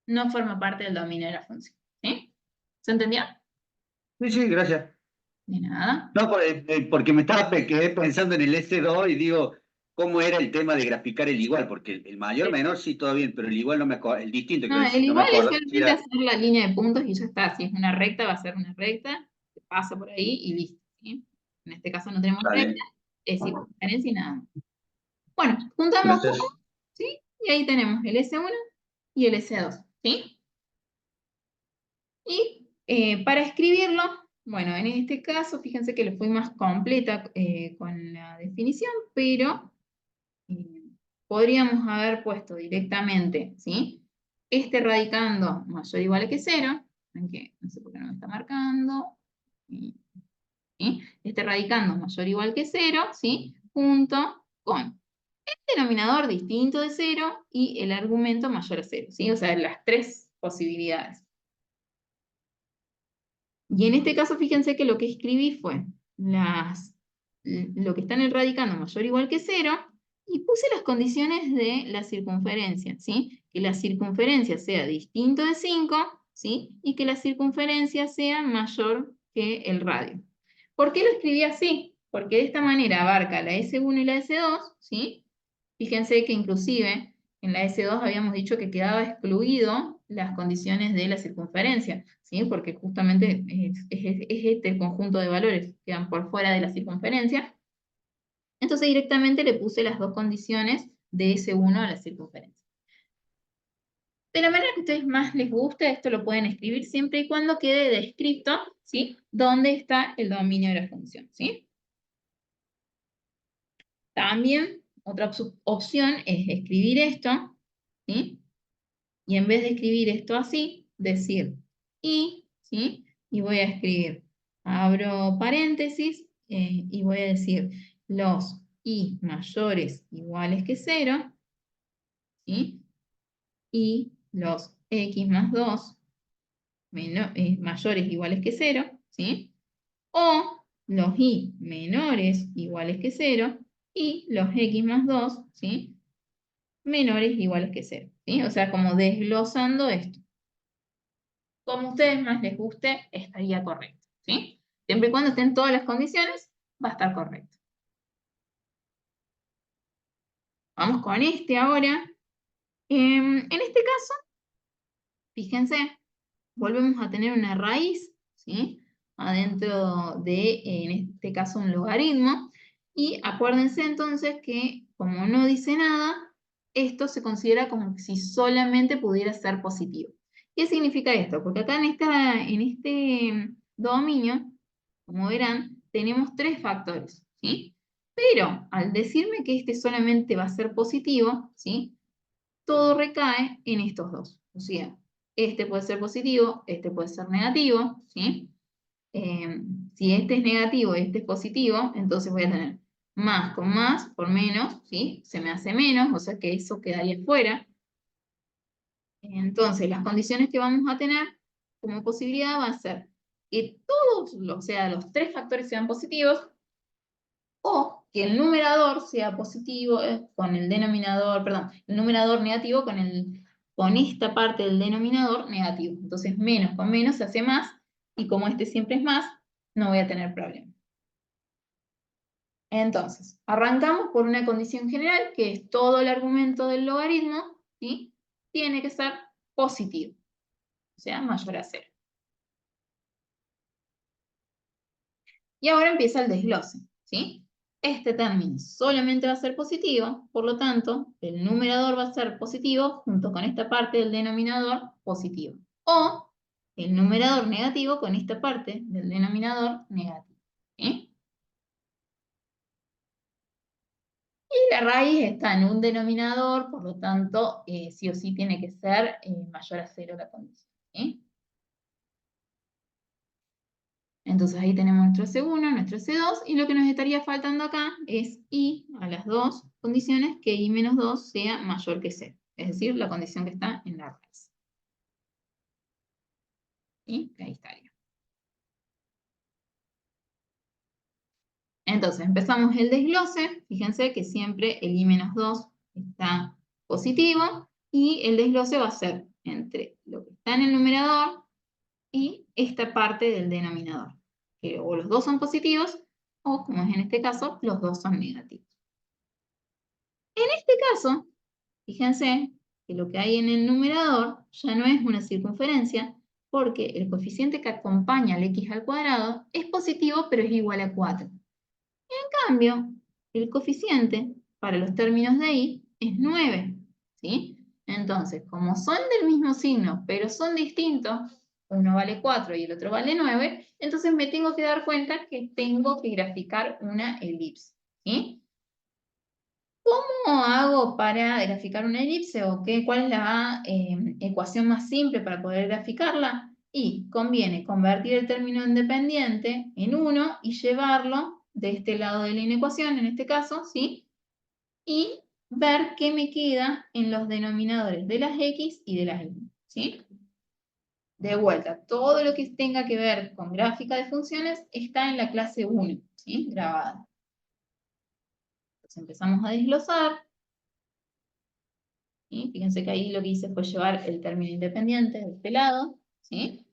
no forma parte del dominio de la función, ¿sí? ¿Se entendió? Sí, sí, gracias. De nada. No, porque quedé pensando en el S2 y digo, ¿cómo era el tema de graficar el igual? Porque el mayor menor sí, todo bien, pero el igual no me acuerdo, el distinto, No, quiero el decir, no me igual es acuerdo si solamente era. hacer la línea de puntos y ya está. Si es una recta, va a ser una recta, se pasa por ahí y listo, ¿sí? En este caso no tenemos recta, Vale, es circunferencia y nada más. Bueno, juntamos todo, gracias. ¿sí? Y ahí tenemos el S1 y el S2, ¿sí? Y para escribirlo, bueno, en este caso, fíjense que lo fui más completa con la definición, pero eh, podríamos haber puesto directamente, ¿sí? Este radicando mayor o igual a que 0, aunque no sé por qué no me está marcando, ¿sí? Este radicando mayor o igual que 0, ¿sí? Junto con el denominador distinto de 0 y el argumento mayor a 0, ¿sí? O sea, las tres posibilidades. Y en este caso, fíjense que lo que escribí fue lo que está en el radicando mayor o igual que 0 y puse las condiciones de la circunferencia, ¿sí? Que la circunferencia sea distinto de 5, ¿sí? Y que la circunferencia sea mayor que el radio. ¿Por qué lo escribí así? Porque de esta manera abarca la S1 y la S2, ¿sí? Fíjense que inclusive en la S2 habíamos dicho que quedaba excluido las condiciones de la circunferencia, ¿sí? Porque justamente es este el conjunto de valores que quedan por fuera de la circunferencia. Entonces directamente le puse las dos condiciones de S1 a la circunferencia. De la manera que a ustedes más les guste, esto lo pueden escribir siempre y cuando quede descrito, ¿sí? Dónde está el dominio de la función, ¿sí? También otra opción es escribir esto, ¿sí? Y en vez de escribir esto así, decir y, ¿sí? Y voy a escribir, abro paréntesis, y voy a decir los i mayores iguales que 0, ¿sí? Y los x más 2 mayores iguales que 0, ¿sí? O los i menores iguales que 0 y los x más 2, ¿sí? Menores iguales que 0, ¿sí? O sea, como desglosando esto. Como a ustedes más les guste, estaría correcto, ¿sí? Siempre y cuando estén todas las condiciones, va a estar correcto. Vamos con este ahora. En este caso, fíjense, volvemos a tener una raíz, ¿sí? Adentro de, en este caso, un logaritmo. Y acuérdense entonces que, como no dice nada, esto se considera como si solamente pudiera ser positivo. ¿Qué significa esto? Porque acá en este dominio, como verán, tenemos tres factores, ¿sí? Pero al decirme que este solamente va a ser positivo, ¿sí? Todo recae en estos dos. O sea, este puede ser positivo, este puede ser negativo, ¿sí? Si este es negativo y este es positivo, entonces voy a tener más con más por menos, ¿sí? Se me hace menos, o sea que eso quedaría fuera. Entonces, las condiciones que vamos a tener como posibilidad va a ser que todos, o sea, los tres factores sean positivos, o que el numerador sea positivo con el denominador, perdón, el numerador negativo con esta parte del denominador negativo. Entonces, menos con menos se hace más, y como este siempre es más, no voy a tener problema. Entonces, arrancamos por una condición general, que es todo el argumento del logaritmo, ¿sí? Tiene que ser positivo, o sea, mayor a 0. Y ahora empieza el desglose, ¿sí? Este término solamente va a ser positivo, por lo tanto, el numerador va a ser positivo junto con esta parte del denominador positivo. O el numerador negativo con esta parte del denominador negativo, ¿sí? Y la raíz está en un denominador, por lo tanto, sí o sí tiene que ser mayor a 0 la condición, ¿sí? Entonces ahí tenemos nuestro C1, nuestro C2, y lo que nos estaría faltando acá es I a las dos condiciones, que I menos 2 sea mayor que 0, es decir, la condición que está en la raíz. ¿Sí? Ahí estaría. Entonces empezamos el desglose, fíjense que siempre el I menos 2 está positivo, y el desglose va a ser entre lo que está en el numerador y esta parte del denominador, que o los dos son positivos, o como es en este caso, los dos son negativos. En este caso, fíjense que lo que hay en el numerador ya no es una circunferencia, porque el coeficiente que acompaña al x al cuadrado es positivo, pero es igual a 4. En cambio, el coeficiente para los términos de y es 9, ¿sí? Entonces, como son del mismo signo, pero son distintos, uno vale 4 y el otro vale 9, entonces me tengo que dar cuenta que tengo que graficar una elipse, ¿sí? ¿Cómo hago para graficar una elipse? ¿O cuál es la ecuación más simple para poder graficarla? Y conviene convertir el término independiente en 1 y llevarlo de este lado de la inecuación, en este caso, ¿sí? Y ver qué me queda en los denominadores de las x y de las y, ¿sí? De vuelta, todo lo que tenga que ver con gráfica de funciones está en la clase 1, ¿sí? Grabada. Entonces empezamos a desglosar. ¿Sí? Fíjense que ahí lo que hice fue llevar el término independiente de este lado, ¿sí?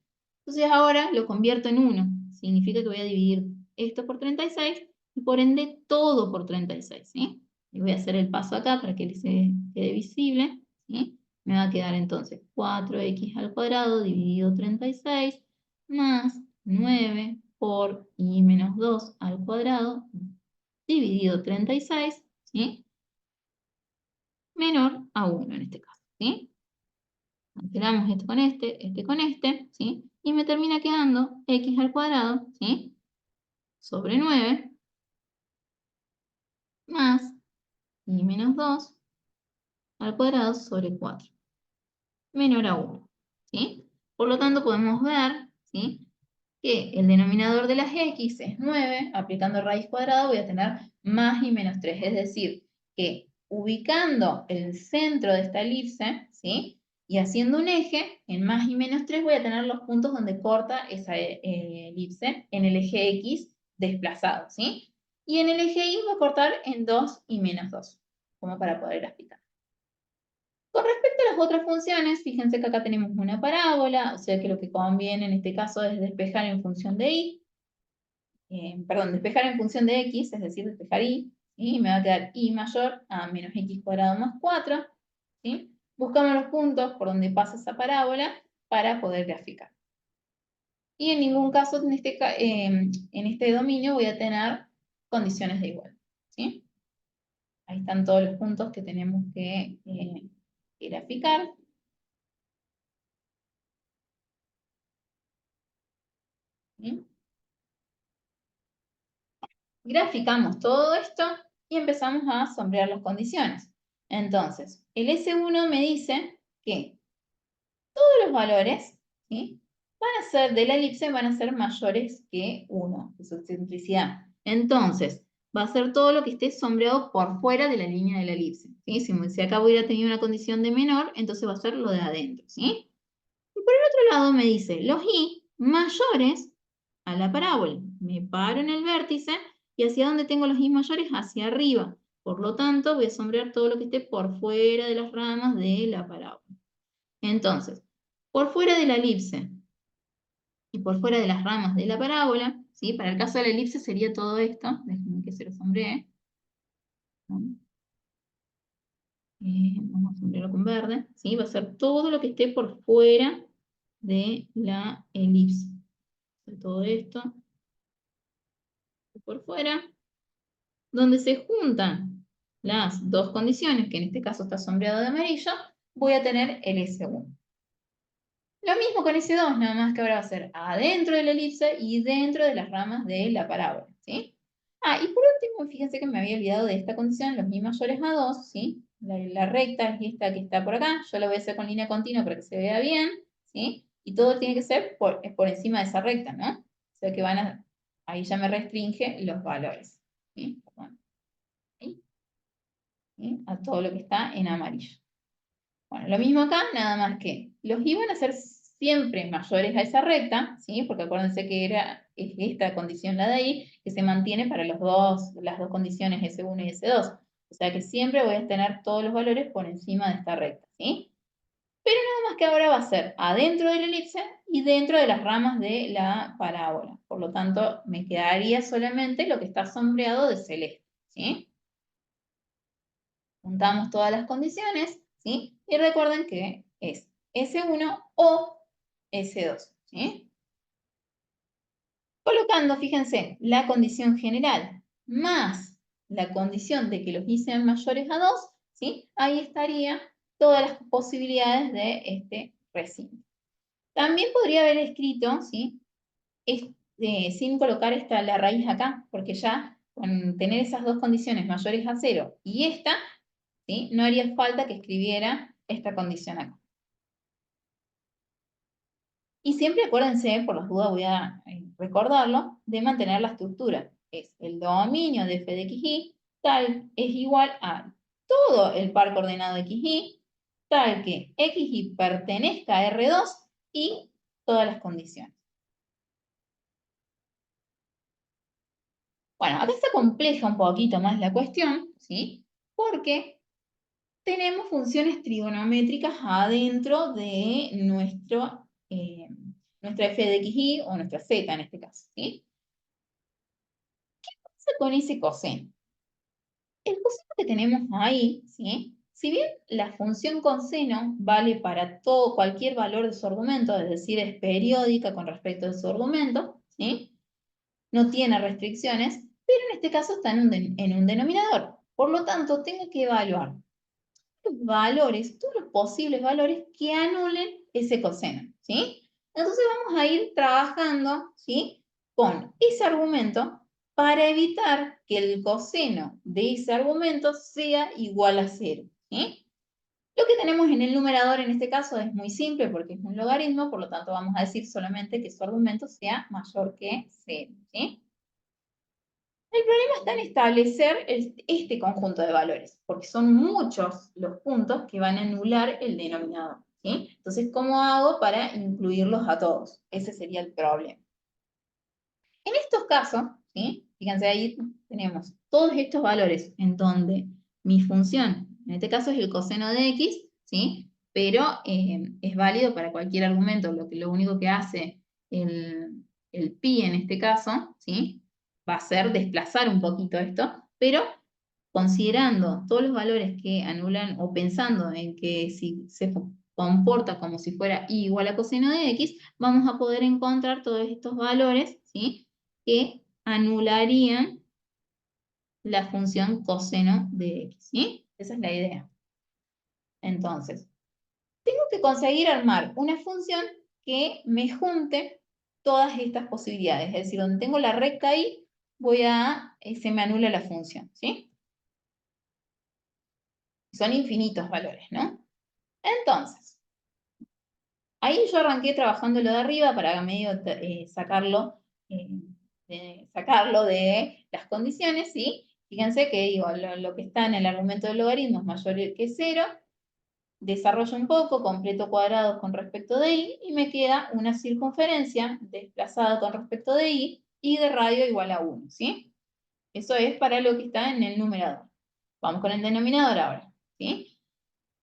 Entonces ahora lo convierto en 1. Significa que voy a dividir esto por 36 y por ende todo por 36, ¿sí? Y voy a hacer el paso acá para que se quede visible, ¿sí? Me va a quedar entonces 4x al cuadrado dividido 36 más 9 por y menos 2 al cuadrado dividido 36, ¿sí? Menor a 1 en este caso, ¿sí? Cancelamos este con este, ¿sí? Y me termina quedando x al cuadrado, ¿sí? Sobre 9 más y menos 2 al cuadrado sobre 4, menor a 1, ¿sí? Por lo tanto, podemos ver, ¿sí? Que el denominador de las x es 9, aplicando raíz cuadrada voy a tener más y menos 3, es decir, que ubicando el centro de esta elipse, ¿sí? Y haciendo un eje, en más y menos 3 voy a tener los puntos donde corta esa elipse en el eje x desplazado, ¿sí? Y en el eje y va a cortar en 2 y menos 2, como para poder graficar. Con respecto a las otras funciones, fíjense que acá tenemos una parábola, o sea que lo que conviene en este caso es despejar en función de y, perdón, despejar en función de x, es decir, despejar y, Y me va a quedar y mayor a menos x cuadrado más 4, ¿sí? Buscamos los puntos por donde pasa esa parábola para poder graficar. Y en ningún caso en este dominio voy a tener condiciones de igual, ¿sí? Ahí están todos los puntos que tenemos que graficar. ¿Sí? Graficamos todo esto y empezamos a sombrear las condiciones. Entonces, el S1 me dice que todos los valores, ¿sí?, van a ser de la elipse, van a ser mayores que 1 de su excentricidad. Entonces, va a ser todo lo que esté sombreado por fuera de la línea de la elipse, ¿sí? Si acá hubiera tenido una condición de menor, entonces va a ser lo de adentro, ¿sí? Y por el otro lado me dice los y mayores a la parábola. Me paro en el vértice y hacia dónde tengo los y mayores, hacia arriba. Por lo tanto, voy a sombrear todo lo que esté por fuera de las ramas de la parábola. Entonces, por fuera de la elipse y por fuera de las ramas de la parábola, ¿sí? Para el caso de la elipse sería todo esto. Déjenme que se lo sombree. Vamos a sombrearlo con verde. ¿Sí? Va a ser todo lo que esté por fuera de la elipse. Todo esto por fuera, donde se juntan las dos condiciones, que en este caso está sombreado de amarillo, voy a tener el S1. Lo mismo con S2, nada más que ahora va a ser adentro de la elipse y dentro de las ramas de la parábola, ¿sí? Ah, y por último, fíjense que me había olvidado de esta condición, los y mayores a 2, ¿sí? La recta es esta que está por acá, yo la voy a hacer con línea continua para que se vea bien, ¿sí? Y todo tiene que ser por encima de esa recta, ¿no? O sea que ahí ya me restringe los valores, ¿sí? Perdón. ¿Sí? A todo lo que está en amarillo. Bueno, lo mismo acá, nada más que los i van a ser siempre mayores a esa recta, ¿sí? Porque acuérdense que es esta condición la de ahí, que se mantiene para las dos condiciones S1 y S2. O sea que siempre voy a tener todos los valores por encima de esta recta, ¿sí? Pero nada más que ahora va a ser adentro de la elipse y dentro de las ramas de la parábola. Por lo tanto, me quedaría solamente lo que está sombreado de celeste, ¿sí? Juntamos todas las condiciones, ¿sí? Y recuerden que es S1 o S2, ¿sí? Colocando, fíjense, la condición general más la condición de que los i sean mayores a 2, ¿sí? Ahí estaría todas las posibilidades de este recinto. También podría haber escrito, ¿sí?, sin colocar la raíz acá, porque ya con tener esas dos condiciones mayores a 0 y esta, ¿sí?, no haría falta que escribiera esta condición acá. Y siempre acuérdense, por las dudas voy a recordarlo, de mantener la estructura. Es el dominio de f de xy tal es igual a todo el par coordenado de xy, tal que xy pertenezca a R2 y todas las condiciones. Bueno, acá se compleja un poquito más la cuestión, ¿sí? Porque tenemos funciones trigonométricas adentro de nuestra f de xy o nuestra z en este caso, ¿sí? ¿Qué pasa con ese coseno? El coseno que tenemos ahí, ¿sí?, si bien la función coseno vale para cualquier valor de su argumento, es decir, es periódica con respecto a su argumento, ¿sí?, no tiene restricciones, pero en este caso está en un denominador. Por lo tanto, tengo que evaluar los valores, todos los posibles valores que anulen ese coseno, ¿sí? Entonces vamos a ir trabajando, ¿sí?, con ese argumento para evitar que el coseno de ese argumento sea igual a 0, ¿sí? Lo que tenemos en el numerador en este caso es muy simple porque es un logaritmo, por lo tanto vamos a decir solamente que su argumento sea mayor que 0, ¿sí? El problema está en establecer este conjunto de valores, porque son muchos los puntos que van a anular el denominador, ¿sí? Entonces, ¿cómo hago para incluirlos a todos? Ese sería el problema. En estos casos, ¿sí?, fíjense, ahí tenemos todos estos valores en donde mi función, en este caso es el coseno de x, ¿sí?, pero es válido para cualquier argumento. Lo único que hace el pi en este caso, ¿sí?, va a ser desplazar un poquito esto, pero considerando todos los valores que anulan o pensando en que si se comporta como si fuera y igual a coseno de x, vamos a poder encontrar todos estos valores, ¿sí?, que anularían la función coseno de x, ¿sí? Esa es la idea. Entonces, tengo que conseguir armar una función que me junte todas estas posibilidades. Es decir, donde tengo la recta y se me anula la función, ¿sí? Son infinitos valores, ¿no? Entonces, ahí yo arranqué trabajando lo de arriba para medio eh, sacarlo de las condiciones, ¿sí? Fíjense que digo, lo que está en el argumento del logaritmo es mayor que 0. Desarrollo un poco, completo cuadrados con respecto de y, y me queda una circunferencia desplazada con respecto de y de radio igual a 1, ¿sí? Eso es para lo que está en el numerador. Vamos con el denominador ahora, ¿sí?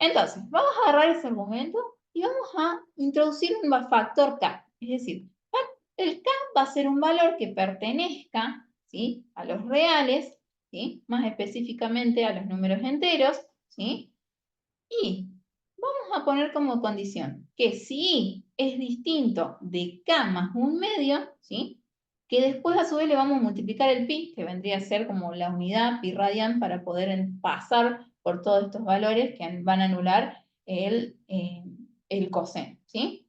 Entonces, vamos a agarrar ese argumento y vamos a introducir un factor k. Es decir, el k va a ser un valor que pertenezca, ¿sí?, a los reales, ¿sí?, más específicamente a los números enteros, ¿sí? Y vamos a poner como condición que si es distinto de k más 1/2, ¿sí?, que después a su vez le vamos a multiplicar el pi, que vendría a ser como la unidad pi radian para poder pasar por todos estos valores que van a anular el coseno, ¿sí?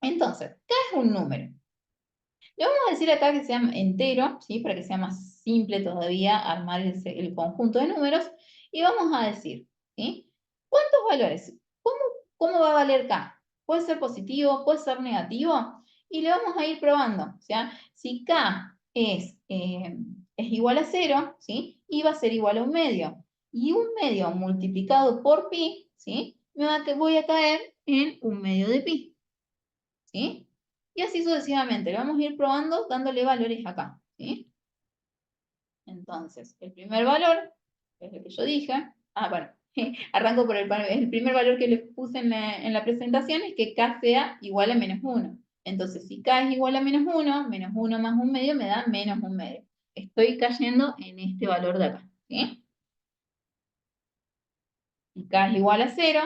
Entonces, k es un número. Le vamos a decir acá que sea entero, ¿sí?, para que sea más simple todavía armar el conjunto de números. Y vamos a decir, ¿sí?, ¿cuántos valores? ¿Cómo va a valer k? Puede ser positivo, puede ser negativo. Y le vamos a ir probando. O sea, si k es igual a 0, ¿sí?, y va a ser igual a 1/2. Y 1/2 multiplicado por pi, ¿sí?, voy a caer en 1/2 de pi, ¿sí? Y así sucesivamente. Lo vamos a ir probando dándole valores acá, ¿sí? Entonces, el primer valor, que es el que yo dije, bueno, arranco por el primer valor que les puse en la presentación, es que k sea igual a -1. Entonces, si k es igual a -1 más 1/2 me da menos 1/2. Estoy cayendo en este valor de acá, ¿sí? Si k es igual a 0,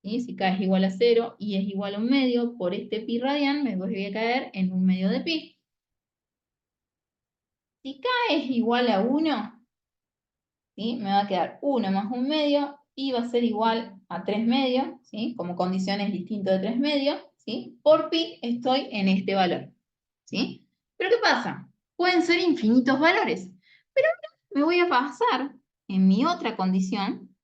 ¿sí?, si k es igual a 0 y es igual a 1/2, por este pi radian me voy a caer en 1/2 de pi. Si k es igual a 1, ¿sí?, me va a quedar 1 más 1/2 y va a ser igual a 3/2, ¿sí?, como condiciones distintas de 3/2, ¿sí? Por pi estoy en este valor, ¿sí? Pero ¿qué pasa? Pueden ser infinitos valores, pero ahora me voy a basar en mi otra condición,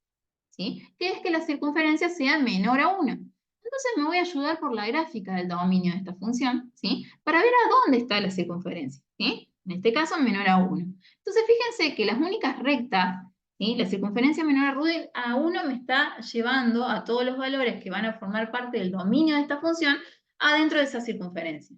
¿sí?, que es que la circunferencia sea menor a 1. Entonces me voy a ayudar por la gráfica del dominio de esta función, ¿sí?, para ver a dónde está la circunferencia, ¿sí? En este caso, menor a 1. Entonces, fíjense que las únicas rectas, ¿sí?, la circunferencia menor a 1 me está llevando a todos los valores que van a formar parte del dominio de esta función adentro de esa circunferencia,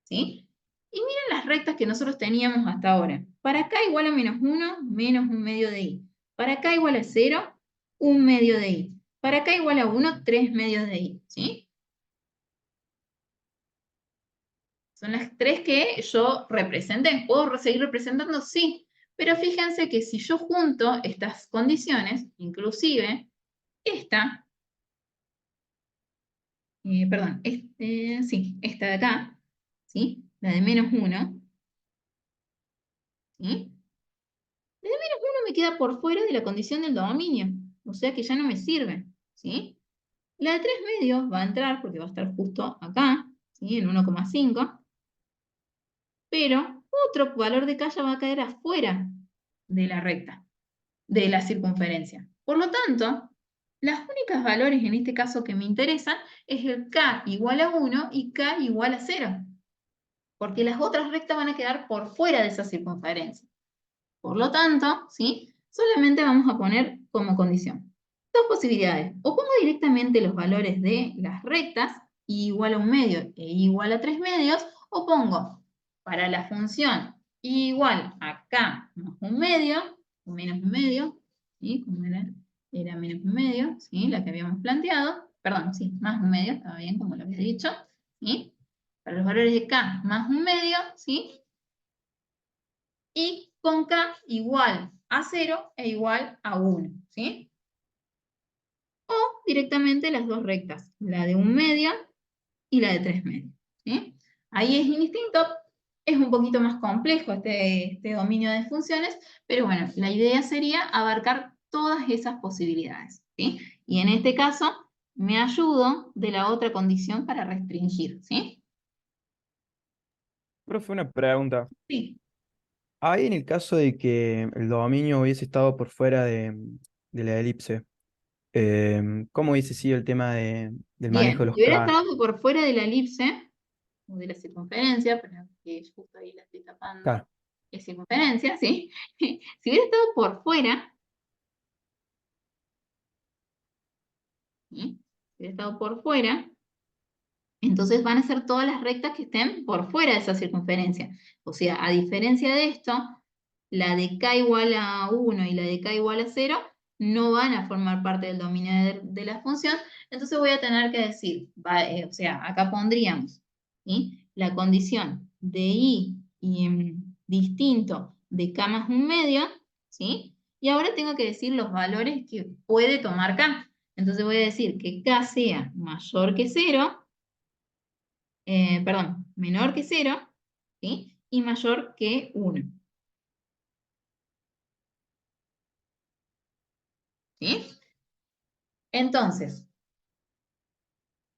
¿sí? Y miren las rectas que nosotros teníamos hasta ahora. Para acá igual a -1, menos 1/2 de i. Para acá igual a 0, 1/2 de i. Para acá igual a 1, 3/2 de i, ¿sí? Son las tres que yo representé. ¿Puedo seguir representando? Sí. Pero fíjense que si yo junto estas condiciones, inclusive esta, perdón, sí, esta de acá, ¿sí?, la de -1, ¿sí?, la de -1 me queda por fuera de la condición del dominio, o sea que ya no me sirve, ¿sí? La de 3/2 va a entrar porque va a estar justo acá, ¿sí?, en 1,5, pero otro valor de k ya va a caer afuera de la recta, de la circunferencia. Por lo tanto, los únicos valores en este caso que me interesan es el k igual a 1 y k igual a 0, porque las otras rectas van a quedar por fuera de esa circunferencia. Por lo tanto, ¿sí?, solamente vamos a poner como condición dos posibilidades. O pongo directamente los valores de las rectas, i igual a 1/2 e i igual a 3/2, o pongo para la función i igual a k más 1/2, o menos 1/2, ¿sí?, como era menos 1/2, ¿sí?, la que habíamos planteado. Perdón, sí, más 1/2, estaba bien como lo había dicho, ¿sí? Para los valores de k más 1/2, ¿sí?, y con k igual a 0 e igual a 1, ¿sí? O directamente las dos rectas, la de 1/2 y la de 3/2, ¿sí? Ahí es indistinto, es un poquito más complejo este dominio de funciones, pero bueno, la idea sería abarcar todas esas posibilidades, ¿sí? Y en este caso me ayudo de la otra condición para restringir, ¿sí? Profe, una pregunta. Sí. Ahí en el caso de que el dominio hubiese estado por fuera de la elipse, ¿cómo hubiese sido el tema del manejo de Bien, los si hubiera K? estado por fuera de la elipse, o de la circunferencia, pero que justo ahí la estoy tapando, Claro, es circunferencia, ¿sí? Si hubiera estado por fuera, ¿sí? Si hubiera estado por fuera, entonces van a ser todas las rectas que estén por fuera de esa circunferencia. O sea, a diferencia de esto, la de k igual a 1 y la de k igual a 0 no van a formar parte del dominio de la función, entonces voy a tener que decir, o sea, acá pondríamos, ¿sí? La condición de y distinto de k más 1/2, ¿sí? Y ahora tengo que decir los valores que puede tomar k. Entonces voy a decir que k sea mayor que 0, perdón, menor que 0, ¿sí? Y mayor que 1, ¿sí? Entonces,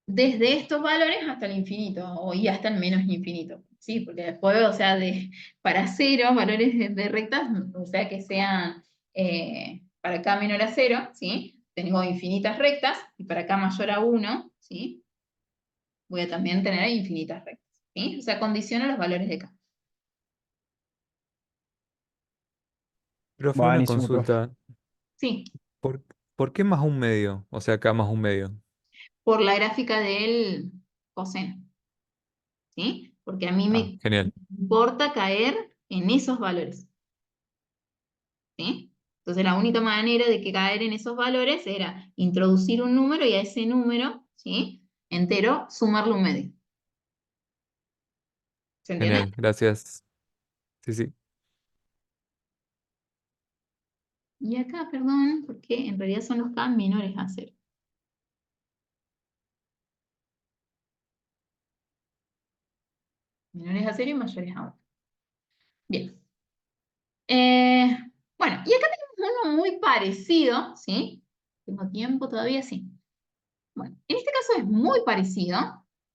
desde estos valores hasta el infinito, y hasta el menos infinito, ¿sí? Porque después, o sea, para 0, valores de rectas, o sea, que sean para k menor a 0, ¿sí? Tengo infinitas rectas, y para k mayor a 1, ¿sí? Voy a también tener infinitas rectas, ¿sí? O sea, condiciono los valores de k. Profe, una buenísimo, profe. consulta. Sí, ¿Por, por qué más un medio? O sea, acá más un medio. por la gráfica del coseno. ¿Sí? Porque a mí Ah, me genial. importa caer en esos valores, ¿sí? Entonces la única manera de que caer en esos valores era introducir un número y a ese número, ¿sí? Entero, sumarle un medio. ¿Se entiende? Genial, gracias. Sí, sí. Y acá, perdón, porque en realidad son los K menores a 0. Menores a 0 y mayores a 1. Bien. Eh, bueno, y acá tenemos uno muy parecido, ¿sí? ¿Tengo tiempo todavía? Sí. Bueno, en este caso es muy parecido,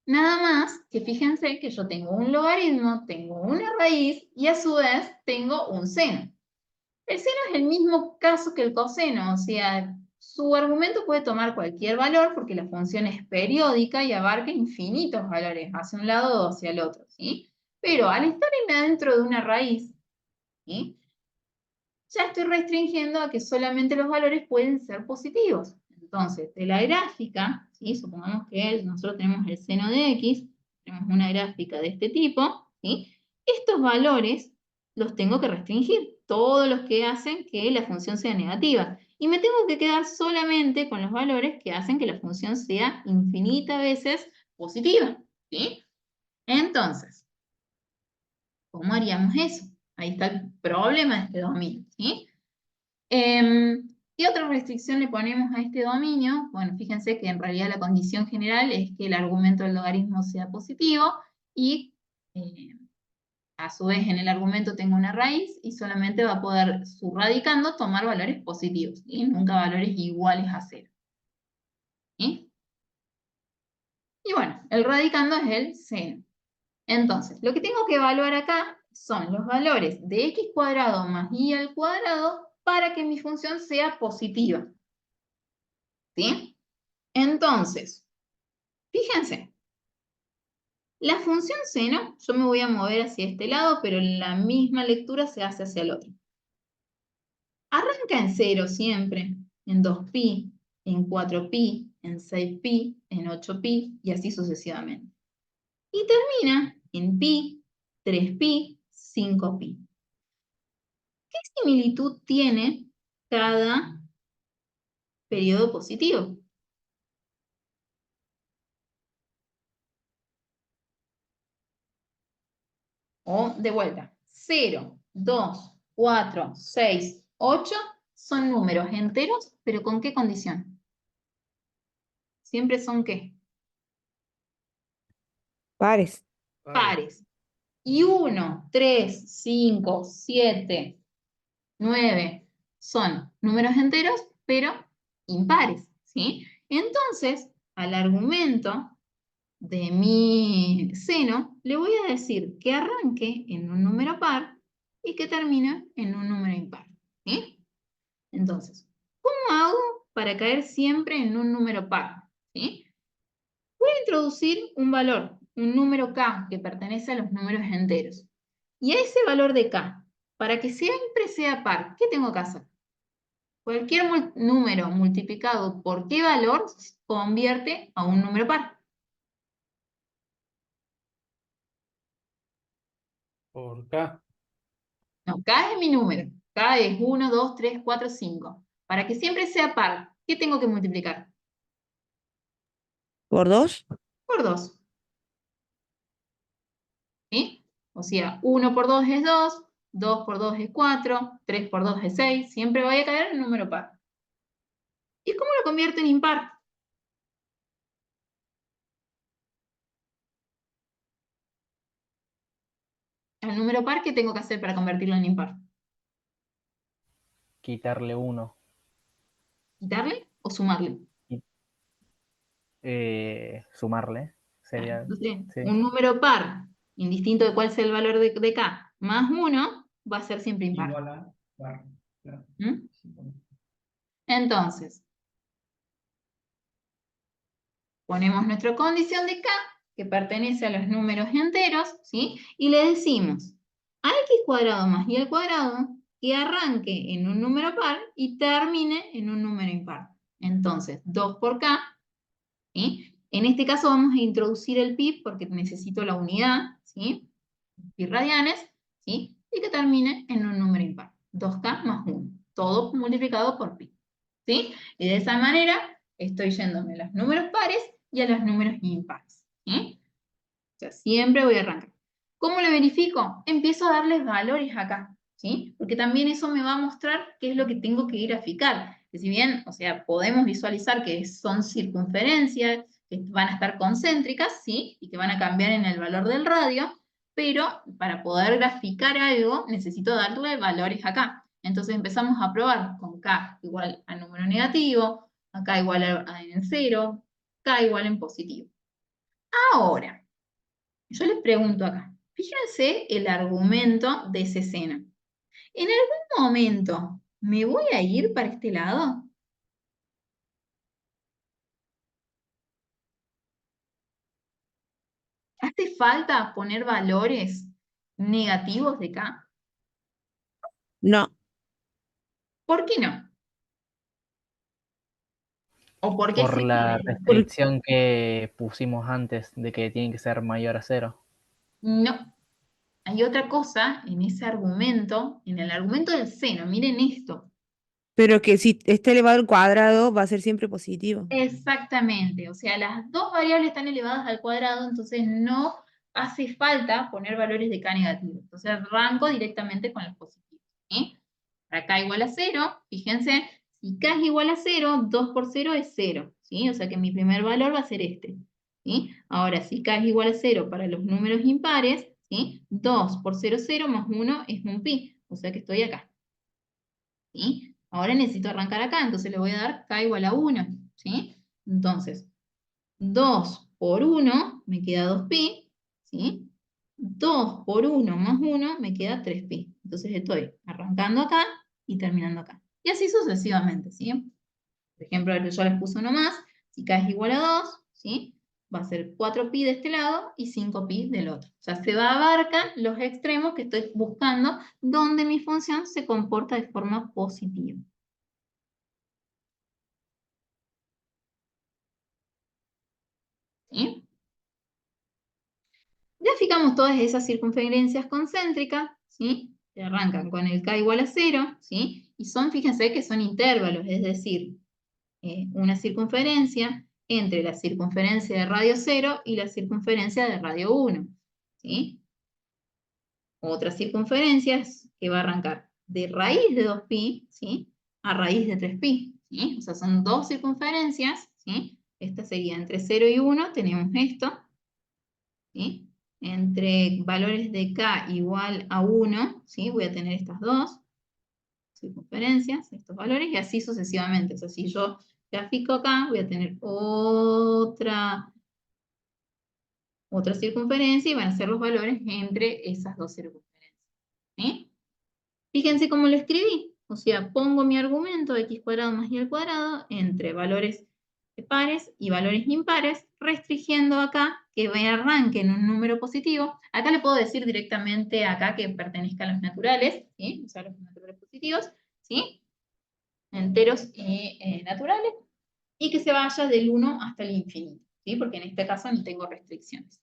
nada más que fíjense que yo tengo un logaritmo, tengo una raíz y a su vez tengo un seno. El seno es el mismo caso que el coseno, o sea, su argumento puede tomar cualquier valor porque la función es periódica y abarca infinitos valores, hacia un lado o hacia el otro, ¿sí? Pero al estar dentro de una raíz, ¿sí? Ya estoy restringiendo a que solamente los valores pueden ser positivos. Entonces, de la gráfica, ¿sí? Supongamos que nosotros tenemos el seno de x, tenemos una gráfica de este tipo, ¿sí? Estos valores los tengo que restringir, todos los que hacen que la función sea negativa. Y me tengo que quedar solamente con los valores que hacen que la función sea infinitas veces positiva, ¿sí? Entonces, ¿cómo haríamos eso? Ahí está el problema de este dominio, ¿sí? ¿Qué otra restricción le ponemos a este dominio? Bueno, fíjense que en realidad la condición general es que el argumento del logaritmo sea positivo y a su vez en el argumento tengo una raíz y solamente va a poder, subradicando, tomar valores positivos, y nunca valores iguales a 0. ¿Sí? Y bueno, el radicando es el seno. Entonces, lo que tengo que evaluar acá son los valores de x cuadrado más y al cuadrado para que mi función sea positiva. ¿Sí? Entonces, fíjense, la función seno, yo me voy a mover hacia este lado, pero la misma lectura se hace hacia el otro. Arranca en 0 siempre, en 2pi, en 4pi, en 6pi, en 8pi y así sucesivamente. Y termina en pi, 3pi, 5pi. ¿Qué similitud tiene cada periodo positivo? O de vuelta, 0, 2, 4, 6, 8 son números enteros, pero ¿con qué condición? Siempre son ¿qué? Pares. Pares. Y 1, 3, 5, 7, 9 son números enteros, pero impares, ¿sí? Entonces, al argumento de mi seno, le voy a decir que arranque en un número par y que termine en un número impar, ¿sí? Entonces, ¿cómo hago para caer siempre en un número par? ¿Sí? Voy a introducir un valor, un número k, que pertenece a los números enteros. Y a ese valor de k, para que siempre sea par, ¿qué tengo que hacer? Cualquier número multiplicado por qué valor se convierte a un número par. Por K. No, k es mi número. K es 1, 2, 3, 4, 5. Para que siempre sea par, ¿qué tengo que multiplicar? ¿Por 2? Por 2. ¿Sí? O sea, 1 por 2 es 2, 2 por 2 es 4, 3 por 2 es 6. Siempre voy a caer en número par. ¿Y cómo lo convierto en impar? Al número par, ¿qué tengo que hacer para convertirlo en impar? Quitarle 1. ¿Quitarle o sumarle? Sumarle. Sería. Entonces, Sí. un número par, indistinto de cuál sea el valor de k, más 1, va a ser siempre impar. Igual a par. Claro. ¿Mm? Entonces, ponemos nuestra condición de k, que pertenece a los números enteros, ¿sí? Y le decimos a x cuadrado más y al cuadrado que arranque en un número par y termine en un número impar. Entonces, 2 por k, ¿sí? En este caso vamos a introducir el pi porque necesito la unidad, ¿sí? Pi radianes, ¿sí? Y que termine en un número impar. 2k más 1, todo multiplicado por pi, ¿sí? Y de esa manera estoy yéndome a los números pares y a los números impares, ¿sí? O sea, siempre voy a arrancar. ¿Cómo lo verifico? Empiezo a darles valores acá, ¿sí? Porque también eso me va a mostrar qué es lo que tengo que graficar. Que si bien, o sea, podemos visualizar que son circunferencias, que van a estar concéntricas, ¿sí? Y que van a cambiar en el valor del radio, pero para poder graficar algo necesito darle valores acá. Entonces empezamos a probar con k igual a número negativo, acá igual en cero, k igual en positivo. Ahora, yo les pregunto acá, fíjense el argumento de ese seno. ¿En algún momento me voy a ir para este lado? ¿Hace falta poner valores negativos de K? No, ¿Por qué no? ¿O por qué Por sí? la por- restricción que pusimos antes de que tiene que ser mayor a 0. No. Hay otra cosa en ese argumento, en el argumento del seno. Miren esto. pero que si está elevado al cuadrado va a ser siempre positivo. Exactamente, o sea, las dos variables están elevadas al cuadrado, entonces no hace falta poner valores de k negativo. Entonces arranco directamente con los positivos, ¿sí? Para k igual a 0, fíjense, si k es igual a 0, 2 por 0 es 0, ¿sí? O sea que mi primer valor va a ser este, ¿sí? Ahora, si k es igual a 0 para los números impares, ¿sí? 2 por 0, 0 más 1 es un pi, o sea que estoy acá, ¿sí? Ahora necesito arrancar acá, entonces le voy a dar k igual a 1, ¿sí? Entonces, 2 por 1 me queda 2pi, ¿sí? 2 por 1 más 1 me queda 3pi. Entonces estoy arrancando acá y terminando acá. Y así sucesivamente, ¿sí? Por ejemplo, yo les puse uno más, si k es igual a 2, ¿sí? Va a ser 4pi de este lado y 5pi del otro. O sea, se abarcan los extremos que estoy buscando donde mi función se comporta de forma positiva. ¿Sí? Ya fijamos todas esas circunferencias concéntricas, ¿sí? Que arrancan con el k igual a 0, ¿sí? Y son, fíjense que son intervalos, es decir, una circunferencia entre la circunferencia de radio 0 y la circunferencia de radio 1, ¿sí? Otra circunferencia que va a arrancar de raíz de 2pi, ¿sí? A raíz de 3pi, ¿sí? O sea, son dos circunferencias, ¿sí? Esta sería entre 0 y 1, tenemos esto, ¿sí? Entre valores de k igual a 1, ¿sí? Voy a tener estas dos circunferencias, estos valores, y así sucesivamente. O sea, si yo grafico acá, voy a tener otra circunferencia y van a ser los valores entre esas dos circunferencias, ¿sí? Fíjense cómo lo escribí. O sea, pongo mi argumento x cuadrado más y al cuadrado entre valores pares y valores impares, restringiendo acá que me arranque en un número positivo. Acá le puedo decir directamente acá que pertenezca a los naturales, ¿sí? O sea, los naturales positivos, ¿sí? Enteros y naturales, y que se vaya del 1 hasta el infinito, ¿sí? Porque en este caso no tengo restricciones.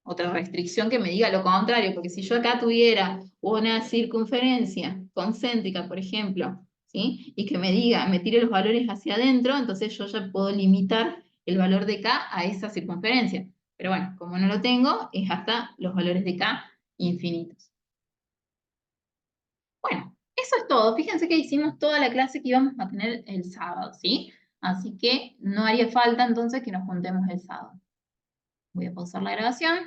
Otra restricción que me diga lo contrario, porque si yo acá tuviera una circunferencia concéntrica, por ejemplo, ¿sí? Y que me diga, me tire los valores hacia adentro, entonces yo ya puedo limitar el valor de k a esa circunferencia. Pero bueno, como no lo tengo, es hasta los valores de k infinitos. Bueno, eso es todo. Fíjense que hicimos toda la clase que íbamos a tener el sábado, ¿sí? Así que no haría falta entonces que nos juntemos el sábado. Voy a pausar la grabación.